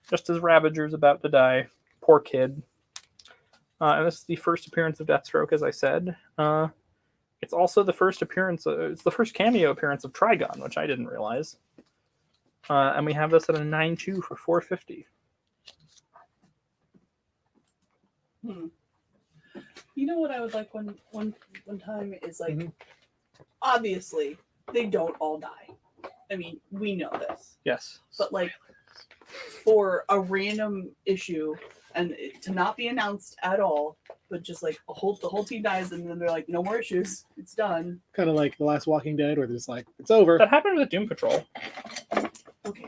Just as Ravager's about to die. Poor kid. And this is the first appearance of Deathstroke, as I said. It's also the first appearance. It's the first cameo appearance of Trigon, which I didn't realize. And we have this at a 9.2 for $4.50. You know what I would like one time is like, obviously they don't all die. I mean, we know this. Yes. But like, for a random issue and it to not be announced at all, but just like the whole team dies and then they're like, no more issues, it's done. Kind of like The Last Walking Dead, where there's like, it's over. That happened with Doom Patrol. Okay.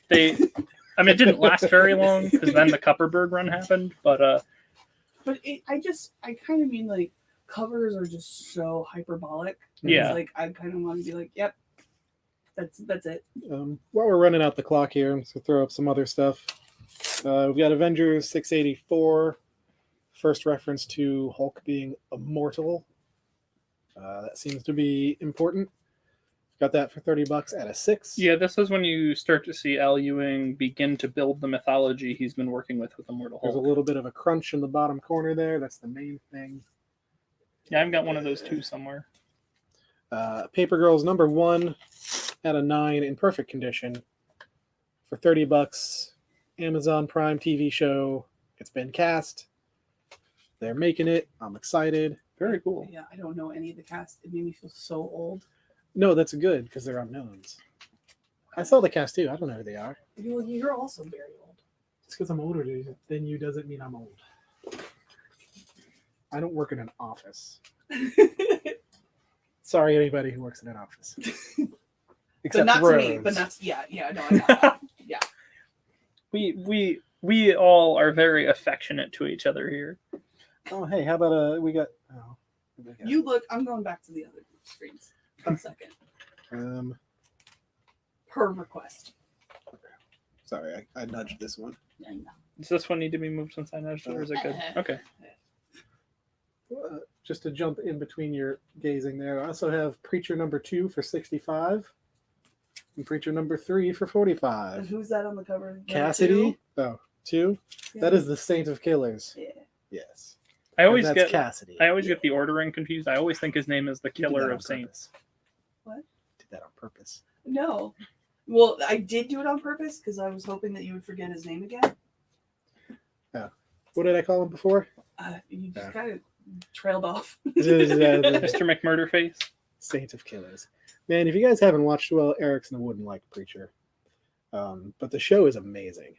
I mean, it didn't last very long because then the Kupperberg run happened, but I kind of mean like covers are just so hyperbolic. Yeah. It's like I kind of want to be like, yep, that's it. While we're running out the clock here, I'm just gonna throw up some other stuff. We've got Avengers 684, first reference to Hulk being immortal. That seems to be important. Got that for $30 at a 6. yeah, this is when you start to see Al Ewing begin to build the mythology he's been working with Immortal There's a Hulk. little bit of a crunch in the bottom corner there. That's the main thing. Yeah, I've got one of those too somewhere. Paper Girls number 1 at a 9 in perfect condition for $30. Amazon Prime TV show. It's been cast. They're making it. I'm excited. Very cool. Yeah, I don't know any of the cast. It made me feel so old. No, that's good because they're unknowns. I saw the cast too. I don't know who they are. You're also very old. Just because I'm older than you doesn't mean I'm old. I don't work in an office. Sorry, anybody who works in an office. But not Rose. to me. But not no, I know. Yeah. We all are very affectionate to each other here. Oh, hey, how about we got? Oh, what do we got? You look. I'm going back to the other screens. For a second. Per request. Sorry, I nudged this one. I know. Does this one need to be moved since I nudged it, or is it good? Okay. Just to jump in between your gazing there, I also have Preacher number 2 for 65, and Preacher number 3 for And 45. who's that on the cover? Number Cassidy. Oh, 2. two? That is the Saint of Killers. Yeah. Yes. I always And that's get Cassidy. I always get the ordering confused. I always think his name is the You did that Killer on of Saints. purpose. What? Did that on purpose. No. Well, I did do it on purpose because I was hoping that you would forget his name again. What did I call him before? You just Yeah. kind of trailed off. The Mr. McMurderface. Saint of Killers. Man, if you guys haven't watched, well, Erickson wouldn't like Preacher. But the show is amazing.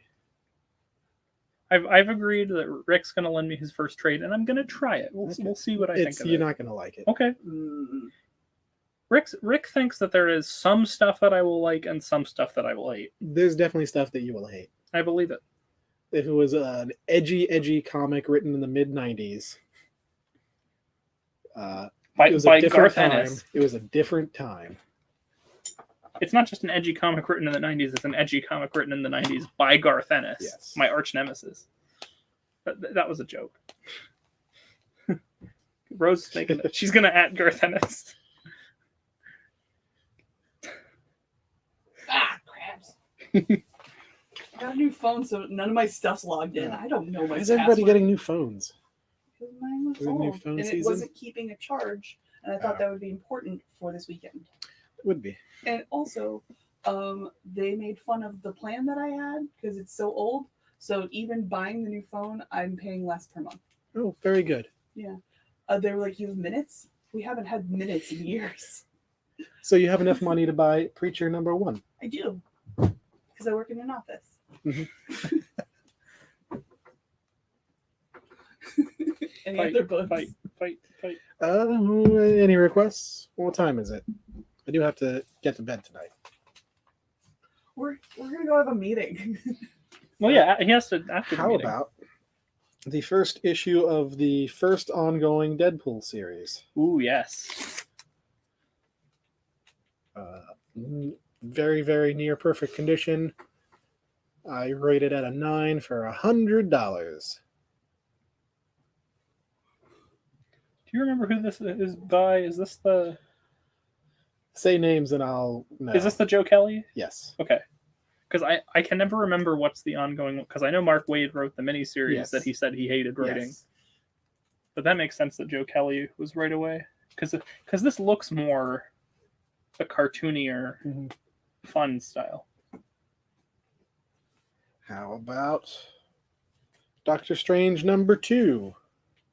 I've agreed that Rick's gonna lend me his first trade, and I'm gonna try it. We'll see what I think of You're it. not going to like it. Okay. Mm. Rick thinks that there is some stuff that I will like and some stuff that I will hate. There's definitely stuff that you will hate. I believe it. If it was an edgy comic written in the mid-90s, By, it was by a different Garth time. Ennis. It was a different time. It's not just an edgy comic written in the 90s, it's an edgy comic written in the 90s by Garth Ennis, Yes. my arch nemesis. That was a joke. Rose is making it. She's going to at Garth Ennis. Ah, crabs. I got a new phone, so none of my stuff's logged in. I don't know my Why is everybody password. getting new phones? Because mine was Is it new old, phone and season? it wasn't keeping a charge, and I thought Oh. that would be important for this weekend. It would be. And also, they made fun of the plan that I had because it's so old. So even buying the new phone, I'm paying less per month. Oh, very good. Yeah. They were like, "You have minutes? We haven't had minutes in years." So you have enough money to buy Preacher number 1. I do, because I work in an office. Mhm. Any Fight, other books? fight. Any requests? What time is it? I do have to get to bed tonight. We're gonna go have a meeting. Well, yeah, he has to after the How meeting. about the first issue of the first ongoing Deadpool series? Ooh, yes. Very, very near perfect condition. I rated at a 9 for $100. Do you remember who this is by? Is this the Say names and I'll know. Is this the Joe Kelly? Yes. Okay. Because I can never remember what's the ongoing, because I know Mark Waid wrote the miniseries Yes. that he said he hated writing. Yes. But that makes sense that Joe Kelly was right away. Because this looks more a cartoonier, Mhm. fun style. How about Doctor Strange number 2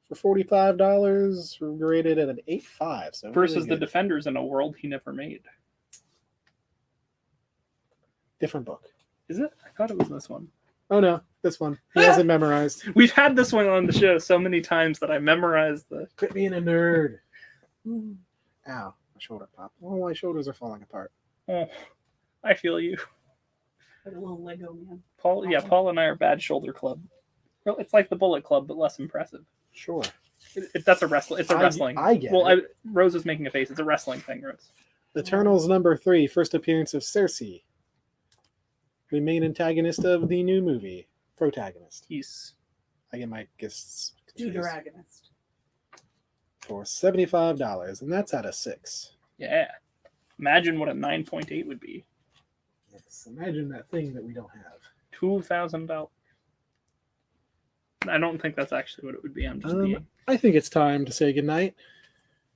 for $45, rated at an 8.5. So Versus really the good. Defenders in a world he never made. Different book. Is it? I thought it was this one. Oh no, this one. He hasn't memorized. We've had this one on the show so many times that I memorized the. Quit being a nerd. Mm. Ow, my shoulder popped. Oh, my shoulders are falling apart. Oh, I feel you. Like a little Lego man. Paul and I are bad shoulder club. Well, it's like the Bullet Club, but less impressive. Sure. That's a wrestling. It's a wrestling. I get Well, it. Rose is making a face. It's a wrestling thing, Rose. Eternals number 3, first appearance of Cersei, the main antagonist of the new movie. Protagonist. He's I get my guests confused. Deuteragonist. For $75, and that's out of 6. yeah. Imagine what a 9.8 would be. Yes. Imagine that thing that we don't have. $2,000. I don't think that's actually what it would be. I'm just being. I think it's time to say goodnight.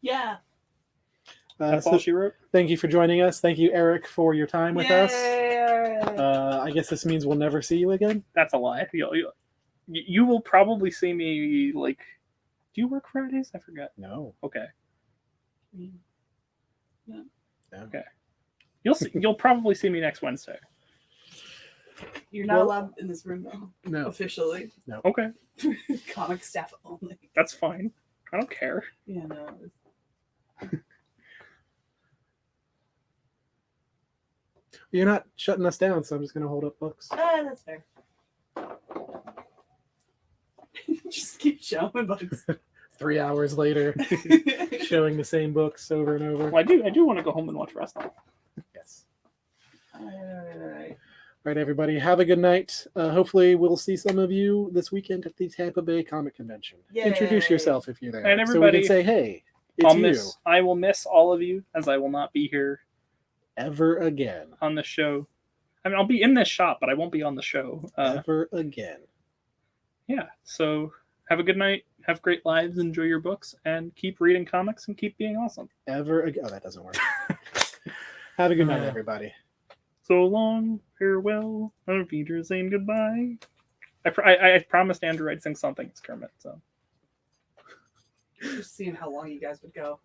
Yeah. That's So all she wrote. thank you for joining us. Thank you, Eric, for your time with us. Yay! I guess this means we'll never see you again. That's a lie. You will probably see me like. Do you work Fridays? I forgot. No. Okay. No. Okay. You'll probably see me next Wednesday. You're not Well- allowed in this room though. No. Officially. Okay, Comic staff only. that's fine. I don't care. Yeah, no. You're not shutting us down, so I'm just going to hold up books. Ah, that's fair. Just keep showing books. 3 hours later, showing the same books over and over. Well, I do want to go home and watch wrestling. Yes. All right. All right, everybody. Have a good night. Hopefully, we'll see some of you this weekend at the Tampa Bay Comic Convention. Yay. Introduce yourself if you're there. And so we everybody- can say, hey, it's you. I will miss all of you, as I will not be here Ever again. on the show. I mean, I'll be in this shop, but I won't be on the show. Ever again. Yeah, so have a good night. Have great lives. Enjoy your books. And keep reading comics and keep being awesome. Ever again. Oh, that doesn't work. Have a good night, everybody. So long, farewell, auf Wiedersehen, goodbye. I promised Andrew I'd sing something as Kermit, so. Just seeing how long you guys would go.